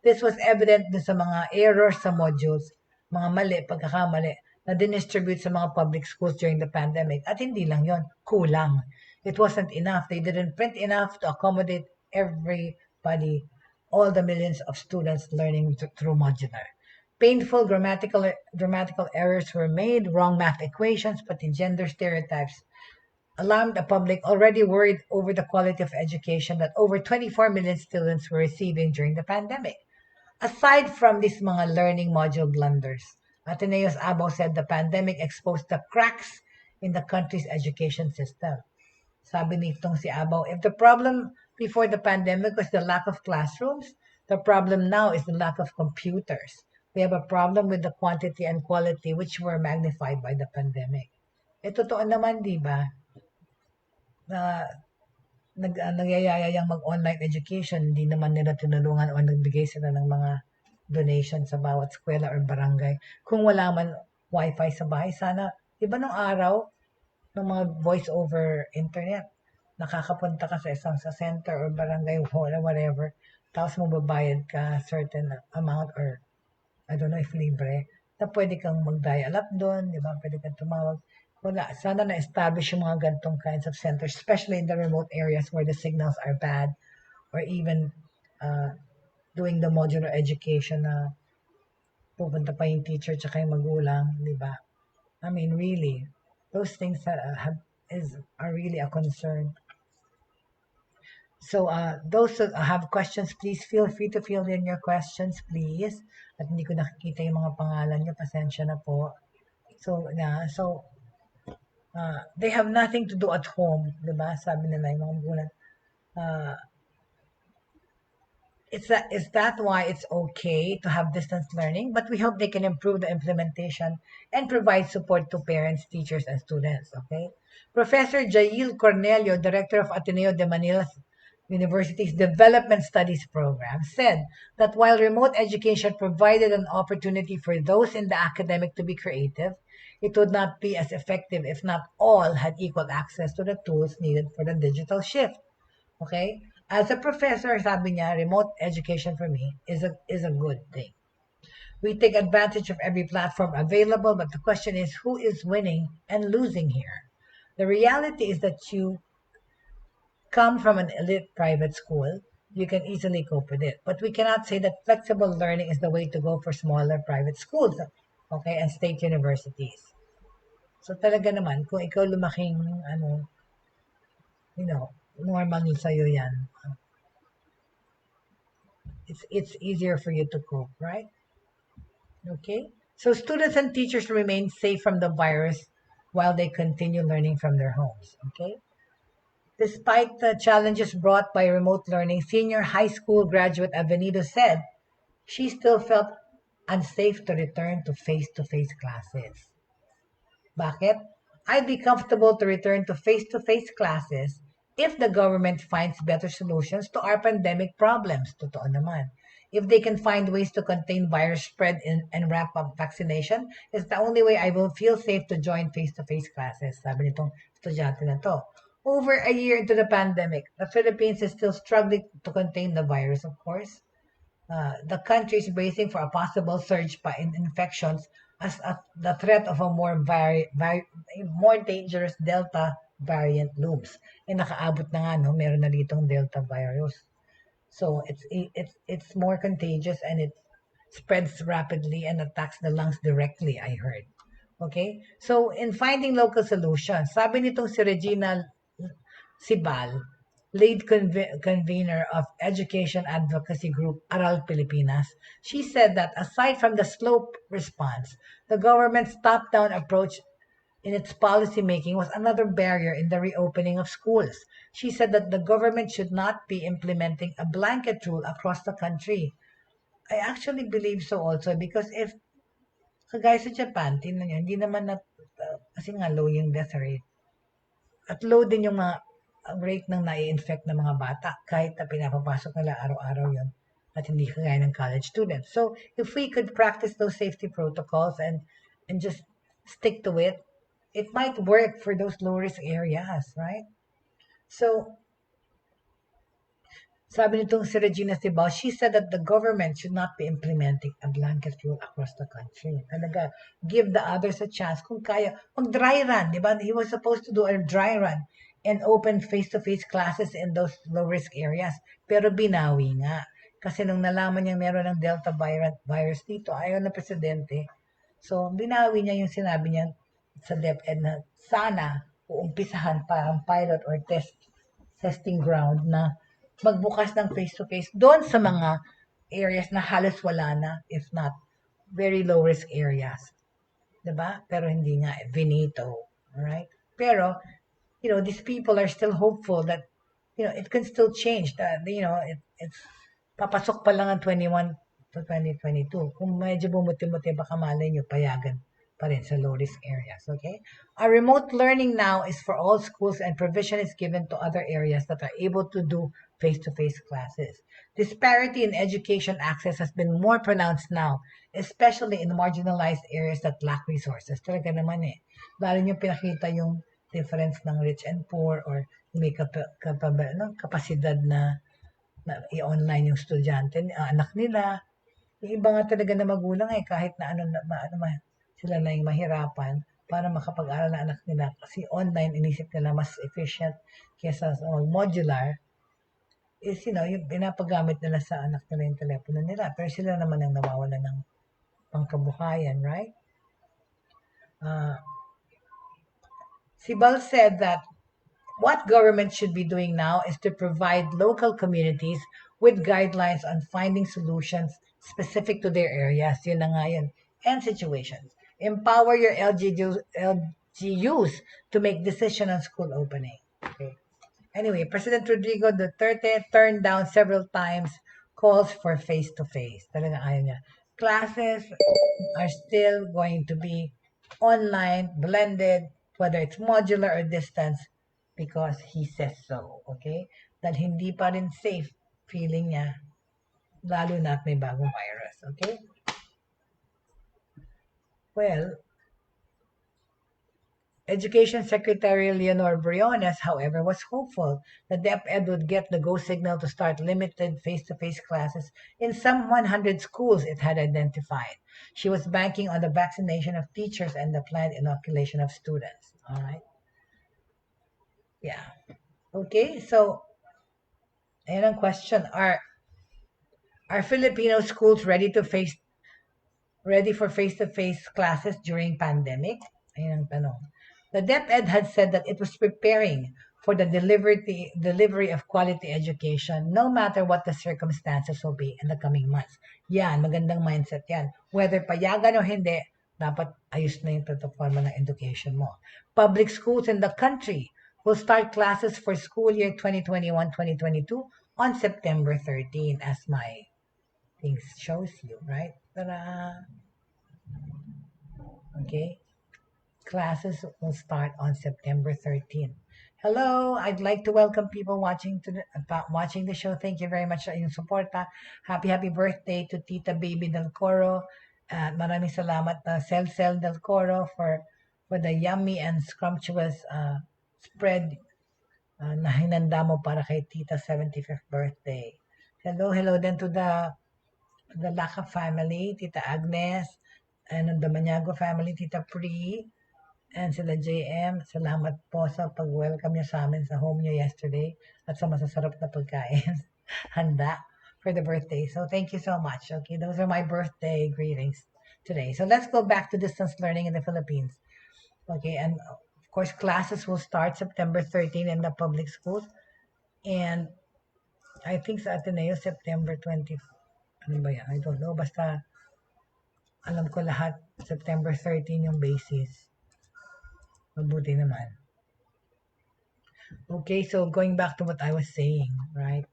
This was evident sa mga errors sa modules, mga pagkakamali, na dinistribute sa mga public schools during the pandemic. At hindi lang yon, kulang. It wasn't enough. They didn't print enough to accommodate everybody, all the millions of students learning through modular. Painful grammatical errors were made, wrong math equations, pati gender stereotypes alarmed the public already worried over the quality of education that over 24 million students were receiving during the pandemic. Aside from these mga learning module blunders, Ateneo's Abaw said the pandemic exposed the cracks in the country's education system. Sabi nitong si Abaw, if the problem before the pandemic was the lack of classrooms, the problem now is the lack of computers. We have a problem with the quantity and quality which were magnified by the pandemic. Totoo naman, di ba? Na nagyayayang mag-online education, hindi naman nila tinulungan o nagbigay sila ng mga donation sa bawat eskwela or barangay. Kung wala man wifi sa bahay, sana, iba nung araw, ng mga voice over internet, nakakapunta ka sa center or barangay hall or whatever, tapos mababayad ka certain amount or I don't know if libre, na pwede kang mag-dial up doon, di ba? Pwede kang tumawag. Wala. Sana na-establish yung mga gantong kinds of centers, especially in the remote areas where the signals are bad, or even doing the modular education na pupunta pa yung teacher tsaka yung magulang, di ba? I mean, really, those things that are really a concern. So those who have questions, please feel free to fill in your questions, please. At hindi ko nakikita yung mga pangalan nyo, pasensya na po. So they have nothing to do at home, di ba? Sabi nila yung mga magulang. Is that why it's okay to have distance learning? But we hope they can improve the implementation and provide support to parents, teachers, and students. Okay. Professor Jaye Cornelio, Director of Ateneo de Manila University's Development Studies Program, said that while remote education provided an opportunity for those in the academic to be creative, it would not be as effective if not all had equal access to the tools needed for the digital shift. Okay? As a professor, sabi niya, remote education for me is a good thing. We take advantage of every platform available, but the question is who is winning and losing here? The reality is that you come from an elite private school, you can easily cope with it. But we cannot say that flexible learning is the way to go for smaller private schools, okay, and state universities. So talaga naman, kung ikaw lumaking, normal sa'yo yan, it's easier for you to cope, right? Okay? So students and teachers remain safe from the virus while they continue learning from their homes, okay? Despite the challenges brought by remote learning, senior high school graduate Avenido said she still felt unsafe to return to face-to-face classes. Bakit? I'd be comfortable to return to face-to-face classes if the government finds better solutions to our pandemic problems. Totoo naman. If they can find ways to contain virus spread and ramp up vaccination, it's the only way I will feel safe to join face-to-face classes. Sabi nitong estudyante na to. Over a year into the pandemic, the Philippines is still struggling to contain the virus, of course. The country is bracing for a possible surge in infections as the threat of a more dangerous Delta variant looms. Nakaabot na nga, no? Meron na ditong Delta virus. So it's more contagious and it spreads rapidly and attacks the lungs directly, I heard. Okay? So in finding local solutions, sabi nitong si Regina Sibal, lead convener of education advocacy group Aral Pilipinas, she said that aside from the slow response, the government's top-down approach in its policy making was another barrier in the reopening of schools. She said that the government should not be implementing a blanket rule across the country. I actually believe so also because if kagaya sa Japan, tingnan nyo, hindi naman kasi nga low yung death rate. At low din yung mga rate ng nai-infect ng mga bata kahit na pinapapasok nila araw-araw yun at hindi kagaya ng college students. So, if we could practice those safety protocols and just stick to it, it might work for those low-risk areas, right? So, sabi nitong si Regina Sibao, she said that the government should not be implementing a blanket rule across the country. Talaga, give the others a chance. Kung kaya, mag-dry run, di ba? He was supposed to do a dry run and open face-to-face classes in those low-risk areas. Pero binawi nga. Kasi nung nalaman niya meron ng Delta virus dito, ayaw na presidente. So, binawi niya yung sinabi niya sa DepEd na sana uumpisahan pa ang pilot or testing ground na magbukas ng face-to-face doon sa mga areas na halos wala na, if not very low-risk areas. Diba? Pero hindi nga, finito. Alright? Pero, these people are still hopeful that, it can still change. That, it's papasok pa lang ang 21 to 2022. Kung medyo bumuti-muti, baka malay nyo, payagan pa rin sa low-risk areas, okay? Our remote learning now is for all schools and provision is given to other areas that are able to do face-to-face classes. Disparity in education access has been more pronounced now, especially in marginalized areas that lack resources. Talaga naman Lalo nyo pinakita yung difference ng rich and poor or may kapasidad na i-online yung estudyante, anak nila. Yung iba nga talaga na magulang kahit na sila na yung mahirapan para makapag-aral na anak nila kasi online inisip nila mas efficient kesa sa modular is yung pinapagamit nila sa anak nila yung telepono nila pero sila naman ang nawawala ng pangkabuhayan, right? Sibal said that what government should be doing now is to provide local communities with guidelines on finding solutions specific to their areas, yun na nga yun, and situations. Empower your LGUs to make decisions on school opening. Okay. Anyway, President Rodrigo Duterte turned down several times calls for face-to-face. Talaga ayaw niya. Classes are still going to be online, blended, whether it's modular or distance, because he says so. Okay? Dahil hindi pa rin safe feeling niya, lalo na at may bagong virus. Okay? Well, Education Secretary Leonor Briones, however, was hopeful that DepEd would get the go signal to start limited face-to-face classes in some 100 schools it had identified. She was banking on the vaccination of teachers and the planned inoculation of students. All right. Yeah. Okay, so ayan ang question. Are Filipino schools ready for face-to-face classes during pandemic? Ayan ang tanong. The DepEd had said that it was preparing for the delivery of quality education no matter what the circumstances will be in the coming months. Yan, magandang mindset yan. Whether payagan o hindi, dapat ayos na yung protocolmo ng education mo. Public schools in the country will start classes for school year 2021-2022 on September 13, as my things shows you, right? Ta-da! Okay. Classes will start on September 13th. Hello, I'd like to welcome people watching the show. Thank you very much sa inyong suporta. Happy birthday to Tita Baby Del Coro. Maraming salamat na Cel Del Coro for the yummy and scrumptious spread na hinanda mo para kay Tita 75th birthday. Hello then to the Laca family, Tita Agnes, and the Maniago family, Tita Pri, and sila JM. Salamat po sa pag-welcome niyo sa amin sa home niyo yesterday at sa masasarap na pagkain. Handa for the birthday. So thank you so much. Okay, those are my birthday greetings today. So let's go back to distance learning in the Philippines. Okay, and of course classes will start September 13 in the public schools. And I think sa Ateneo, September 20. Ano ba yan? I don't know. Basta alam ko lahat, September 13 yung basis. Mabuti naman. Okay, so going back to what I was saying, right?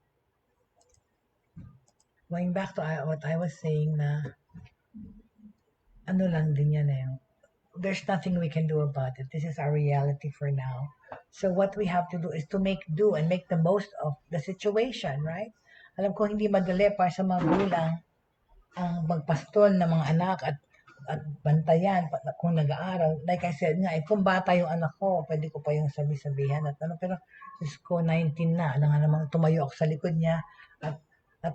Going back to what I was saying na ano lang din yan eh. There's nothing we can do about it. This is our reality for now. So what we have to do is to make do and make the most of the situation, right? Alam ko hindi madali para sa mga gulang ang magpastol ng mga anak at bantayan kung nag-aaral. Like I said nga, kung bata yung anak ko, pwede ko pa yung sabi-sabihan at ano, pero Diyos ko, 19 na, alam nga namang tumayo ako sa likod niya at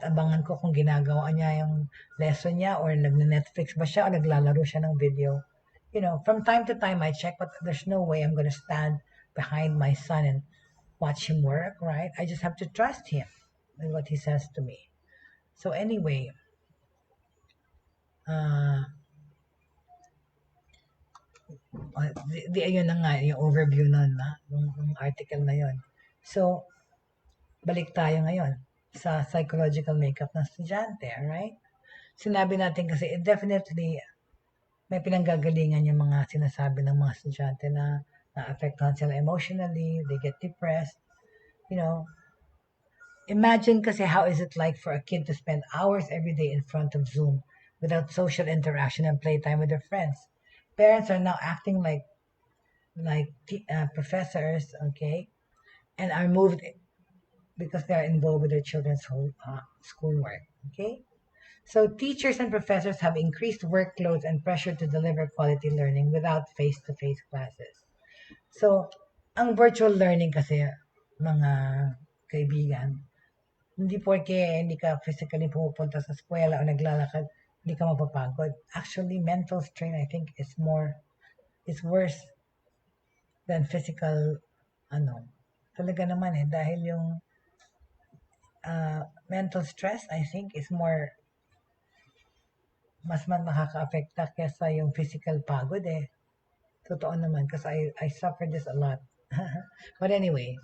abangan ko kung ginagawa niya yung lesson niya or nag-Netflix ba siya o naglalaro siya ng video. You know, from time to time I check, but there's no way I'm gonna stand behind my son and watch him work, right? I just have to trust him with what he says to me. So anyway, ayun na nga, yung overview nun, yung article na yun. So, balik tayo ngayon sa psychological makeup ng estudyante, right? Sinabi natin kasi, definitely, may pinanggagalingan yung mga sinasabi ng mga estudyante na na-affectahan sila emotionally, they get depressed. You know, imagine kasi how is it like for a kid to spend hours every day in front of Zoom without social interaction and playtime with their friends. Parents are now acting like professors, okay, and are moved because they are involved with their children's whole schoolwork, okay. So teachers and professors have increased workloads and pressure to deliver quality learning without face-to-face classes. So, ang virtual learning kasi, mga kaibigan, hindi porke hindi ka physically pumupunta sa eskwela o naglalakad, hindi ka mapapagod. Actually, mental strain, I think, is worse than physical, talaga naman dahil yung mental stress, I think, is mas nakaka-affecta kesa yung physical pagod Totoo naman, because I suffer this a lot. But anyway,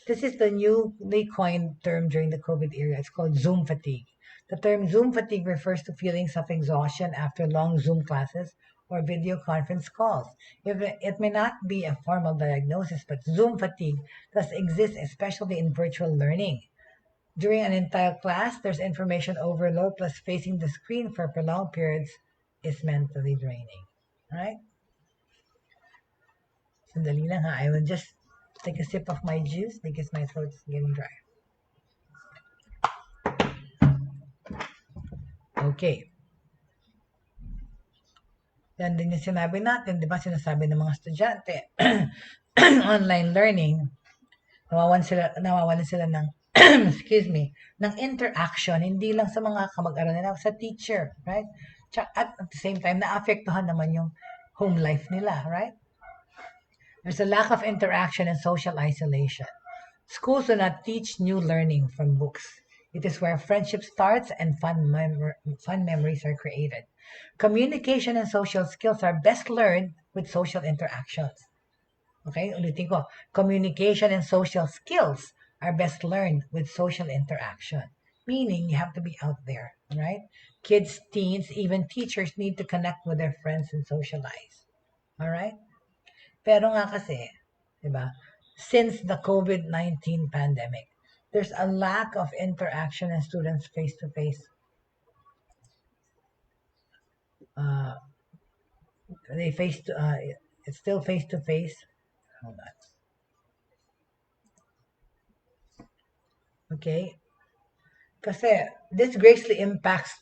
this is the newly coined term during the COVID era. It's called Zoom fatigue. The term Zoom fatigue refers to feelings of exhaustion after long Zoom classes or video conference calls. It may not be a formal diagnosis, but Zoom fatigue does exist, especially in virtual learning. During an entire class, there's information overload, plus facing the screen for prolonged periods is mentally draining. Right? Sandali lang ha. I will just take a sip of my juice because my throat's getting dry. Okay. Yan din yung sinabi natin, di ba? Sinasabi ng mga estudyante, online learning, nawawalan sila ng, excuse me, ng interaction, hindi lang sa mga kamag-aral nila, sa teacher, right? At the same time, naapektuhan naman yung home life nila, right? There's a lack of interaction and social isolation. Schools do not teach new learning from books. It is where friendship starts and fun memories are created. Communication and social skills are best learned with social interactions. Okay, ulitin ko. Communication and social skills are best learned with social interaction. Meaning, you have to be out there, right? Kids, teens, even teachers need to connect with their friends and socialize. All right? Pero nga kasi, di ba, since the COVID-19 pandemic, there's a lack of interaction and students face-to-face. It's still face-to-face. Hold on. Okay? Kasi this greatly impacts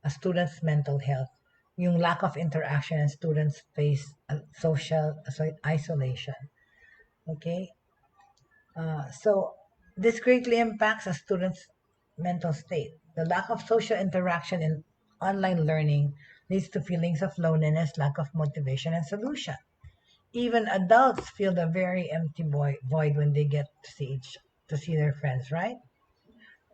a student's mental health. Yung lack of interaction and students face social isolation. Okay? So this greatly impacts a student's mental state. The lack of social interaction in online learning leads to feelings of loneliness, lack of motivation, and solution. Even adults feel the very empty void when they get to see their friends, right?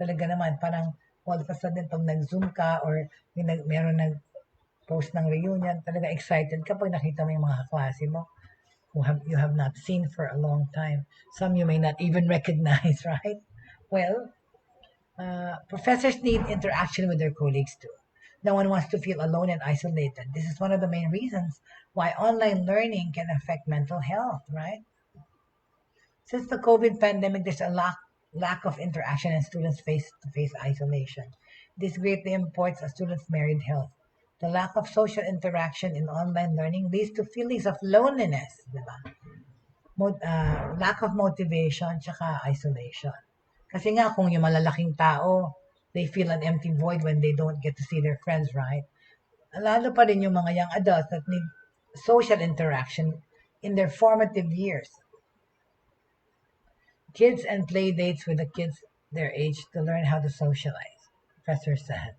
Talaga naman, parang all of a sudden, pag nag-Zoom ka or meron nag-post ng reunion, talaga excited ka pag nakita mo yung mga kaklase mo who you have not seen for a long time. Some you may not even recognize, right? Well, professors need interaction with their colleagues too. No one wants to feel alone and isolated. This is one of the main reasons why online learning can affect mental health, right? Since the COVID pandemic, there's a lack of interaction and students face-to-face isolation. This greatly impacts a student's mental health. The lack of social interaction in online learning leads to feelings of loneliness, diba? Lack of motivation, tsaka isolation. Kasi nga, kung yung malalaking tao, they feel an empty void when they don't get to see their friends, right? Lalo pa rin yung mga young adults that need social interaction in their formative years. Kids and play dates with the kids their age to learn how to socialize, Professor said.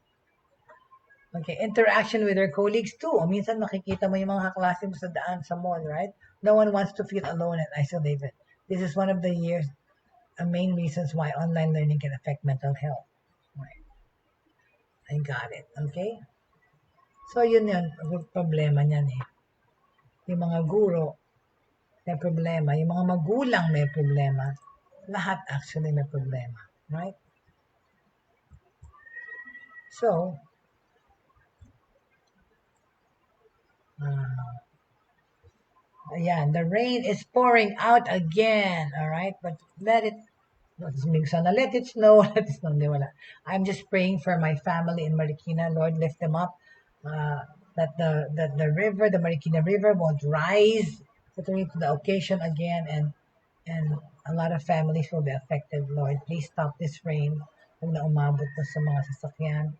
Okay, interaction with their colleagues too. O minsan makikita mo yung mga kaklase mo sa daan, sa mall, right? No one wants to feel alone and isolated. This is one of the main reasons why online learning can affect mental health. Right. I got it. Okay? So, yun, problema niyan eh. Yung mga guro, may problema. Yung mga magulang may problema. Lahat actually may problema. Right? So, ayan, the rain is pouring out again. Alright? But let it sana let it snow, let it snow. Wala. I'm just praying for my family in Marikina. Lord, lift them up. That the river, the Marikina River, won't rise to the occasion again, and a lot of families will be affected. Lord, please stop this rain. Huwag na umabot na sa mga sasakyan.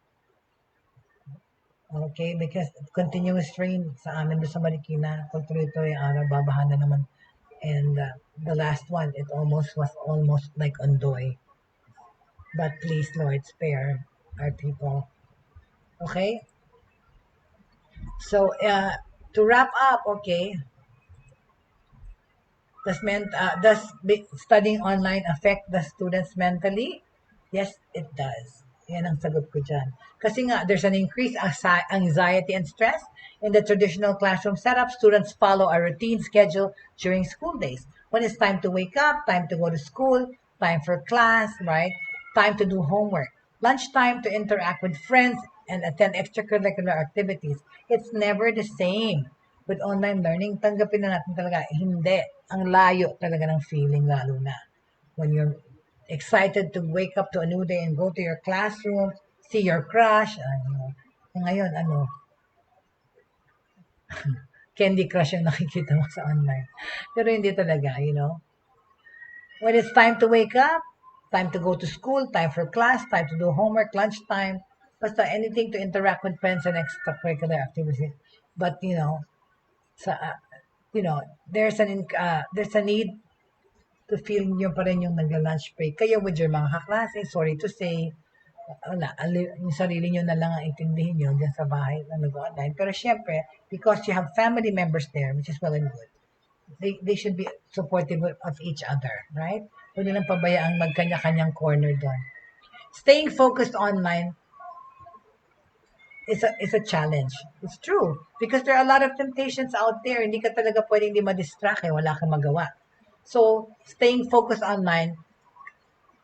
Okay, because continuous rain sa amin sa Marikina, kung tuloy-tuloy ang araw, babahan na naman. And the last one, it was almost like Ondoy. But please, Lord, spare our people. Okay? So, to wrap up, okay, does studying online affect the students mentally? Yes, it does. Yan ang sagot ko dyan. Kasi nga, there's an increased anxiety and stress. In the traditional classroom setup, students follow a routine schedule during school days. When it's time to wake up, time to go to school, time for class, right? Time to do homework. Lunchtime to interact with friends and attend extracurricular activities. It's never the same. With online learning, tanggapin na natin talaga, hindi. Ang layo talaga ng feeling lalo na. When you're excited to wake up to a new day and go to your classroom, see your crush, ngayon, Candy Crush yung nakikita mo sa online. Pero hindi talaga, When it's time to wake up, time to go to school, time for class, time to do homework, lunchtime, basta anything to interact with friends and extracurricular activities. But, sa, there's a need to feel nyo pa rin yung nagla-lunch break. Kayo with your mga kaklase, sorry to say, yung sarili nyo na lang ang intindihin nyo dyan sa bahay na nag-online. Pero syempre, because you have family members there, which is well and good, they should be supportive of each other, right? Huwag nilang pabayaang magkanya-kanyang corner doon. Staying focused online is a challenge. It's true. Because there are a lot of temptations out there. Hindi ka talaga pwedeng di ma-distract wala kang magawa. So, staying focused online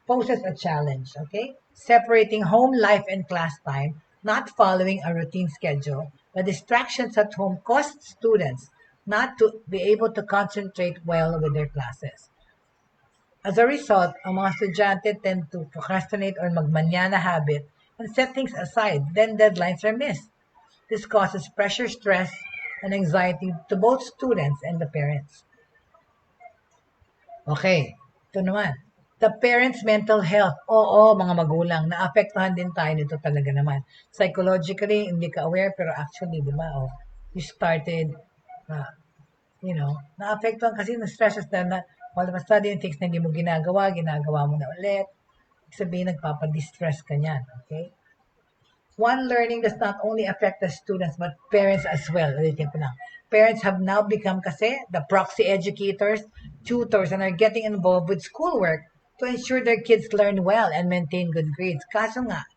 poses a challenge, okay? Separating home life and class time, not following a routine schedule. The distractions at home cost students not to be able to concentrate well with their classes. As a result, ang mga estudyante tend to procrastinate or magmanyana habit and set things aside, then deadlines are missed. This causes pressure, stress, and anxiety to both students and the parents. Okay, ito naman. The parents' mental health. Oo, mga magulang, naapektuhan din tayo nito talaga naman. Psychologically, hindi ka aware, pero actually, di ba, you started, naapektuhan kasi na-stresses na all of a sudden, things na hindi mo ginagawa mo na ulit. Sabihin, nagpapadistress ka niyan, okay? One learning does not only affect the students, but parents as well. Ulitin ko lang. Parents have now become kasi the proxy educators, tutors, and are getting involved with schoolwork to ensure their kids learn well and maintain good grades. Kaso nga,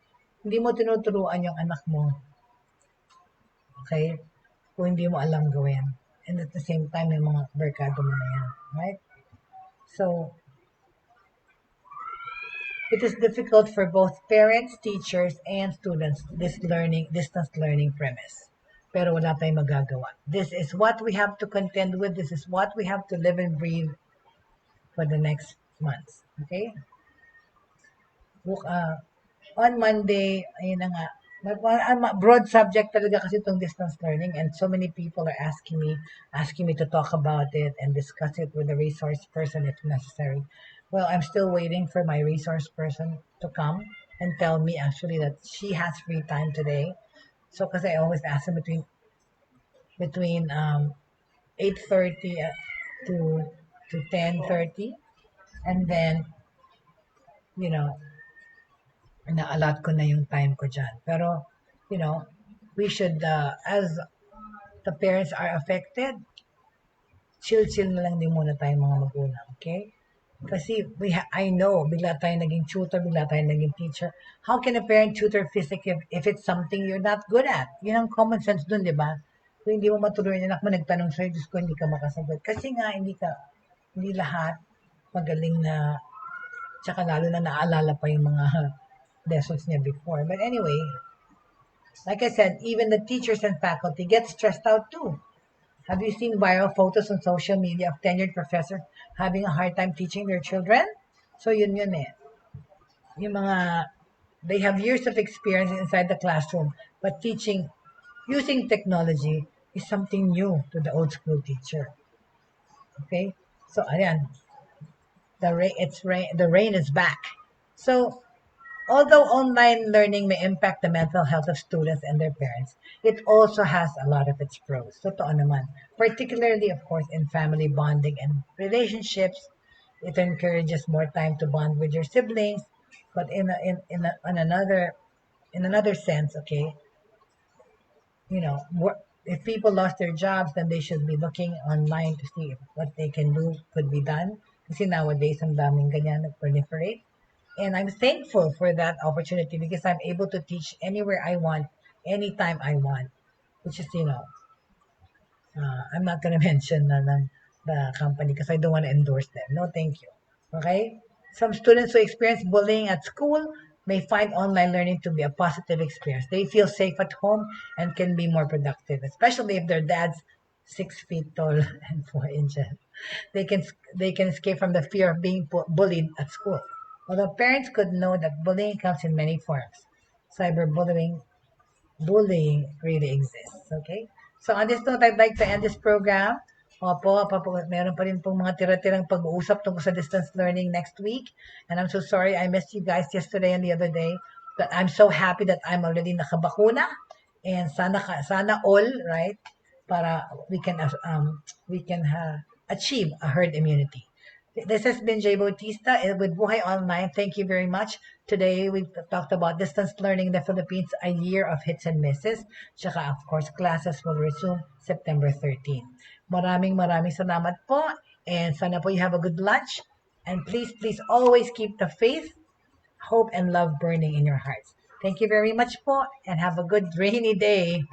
hindi mo tinuturuan yung anak mo. Okay? Kung hindi mo alam gawin. And at the same time, yung mga barkado mo na yan. Right? So, it is difficult for both parents, teachers, and students, this distance learning premise. Pero wala tayong magagawa. This is what we have to contend with. This is what we have to live and breathe for the next months. Okay? On Monday, ayun na nga, broad subject talaga kasi itong distance learning, and so many people are asking me to talk about it and discuss it with a resource person if necessary. Well, I'm still waiting for my resource person to come and tell me actually that she has free time today. So, kasi I always ask them between 8:30 to 10:30, and then, na-allot ko na yung time ko dyan. Pero, we should, as the parents are affected, chill na lang din muna tayo mga magulang, okay? Kasi I know, bigla tayo naging tutor, bigla tayo naging teacher. How can a parent tutor physics if it's something you're not good at? Yun ang common sense dun, di ba? Kung hindi mo matuloy yung anak mo, nagtanong sa'yo, Diyos ko, hindi ka makasagot. Kasi nga, hindi lahat magaling na, tsaka lalo na naalala pa yung mga lessons niya before. But anyway, like I said, even the teachers and faculty get stressed out too. Have you seen viral photos on social media of tenured professors having a hard time teaching their children? So yun eh. Yung they have years of experience inside the classroom, but using technology is something new to the old school teacher. Okay? So ayan, the rain is back. So, although online learning may impact the mental health of students and their parents, it also has a lot of its pros. Totoo naman. Particularly, of course, in family bonding and relationships. It encourages more time to bond with your siblings. But in another sense, okay, if people lost their jobs, then they should be looking online to see if what they can do could be done. Kasi nowadays, ang daming ganyan nag-proliferate. And I'm thankful for that opportunity because I'm able to teach anywhere I want, anytime I want. Which is, I'm not going to mention the company because I don't want to endorse them. No, thank you. Okay? Some students who experience bullying at school may find online learning to be a positive experience. They feel safe at home and can be more productive, especially if their dad's 6 feet tall and 4 inches. They can they can escape from the fear of being bullied at school. Although parents could know that bullying comes in many forms, cyberbullying bullying really exists. Okay? So on this note, I'd like to end this program. Opo, meron pa rin pong mga tira-tirang pag-uusap tungkol sa distance learning next week. And I'm so sorry I missed you guys yesterday and the other day. But I'm so happy that I'm already nakabakuna. And sana all, right? Para we can achieve a herd immunity. This has been Jaye Bautista with Buhay Online. Thank you very much. Today, we talked about distance learning in the Philippines, a year of hits and misses. Tsaka, of course, classes will resume September 13. Maraming salamat po. And sana po you have a good lunch. And please always keep the faith, hope, and love burning in your hearts. Thank you very much po. And have a good rainy day.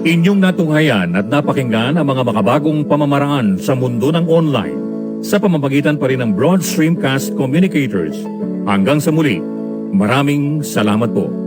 Inyong natunghayan at napakinggan ang mga makabagong pamamaraan sa mundo ng online sa pamamagitan pa rin ng Broad Streamcast Communicators. Hanggang sa muli, maraming salamat po.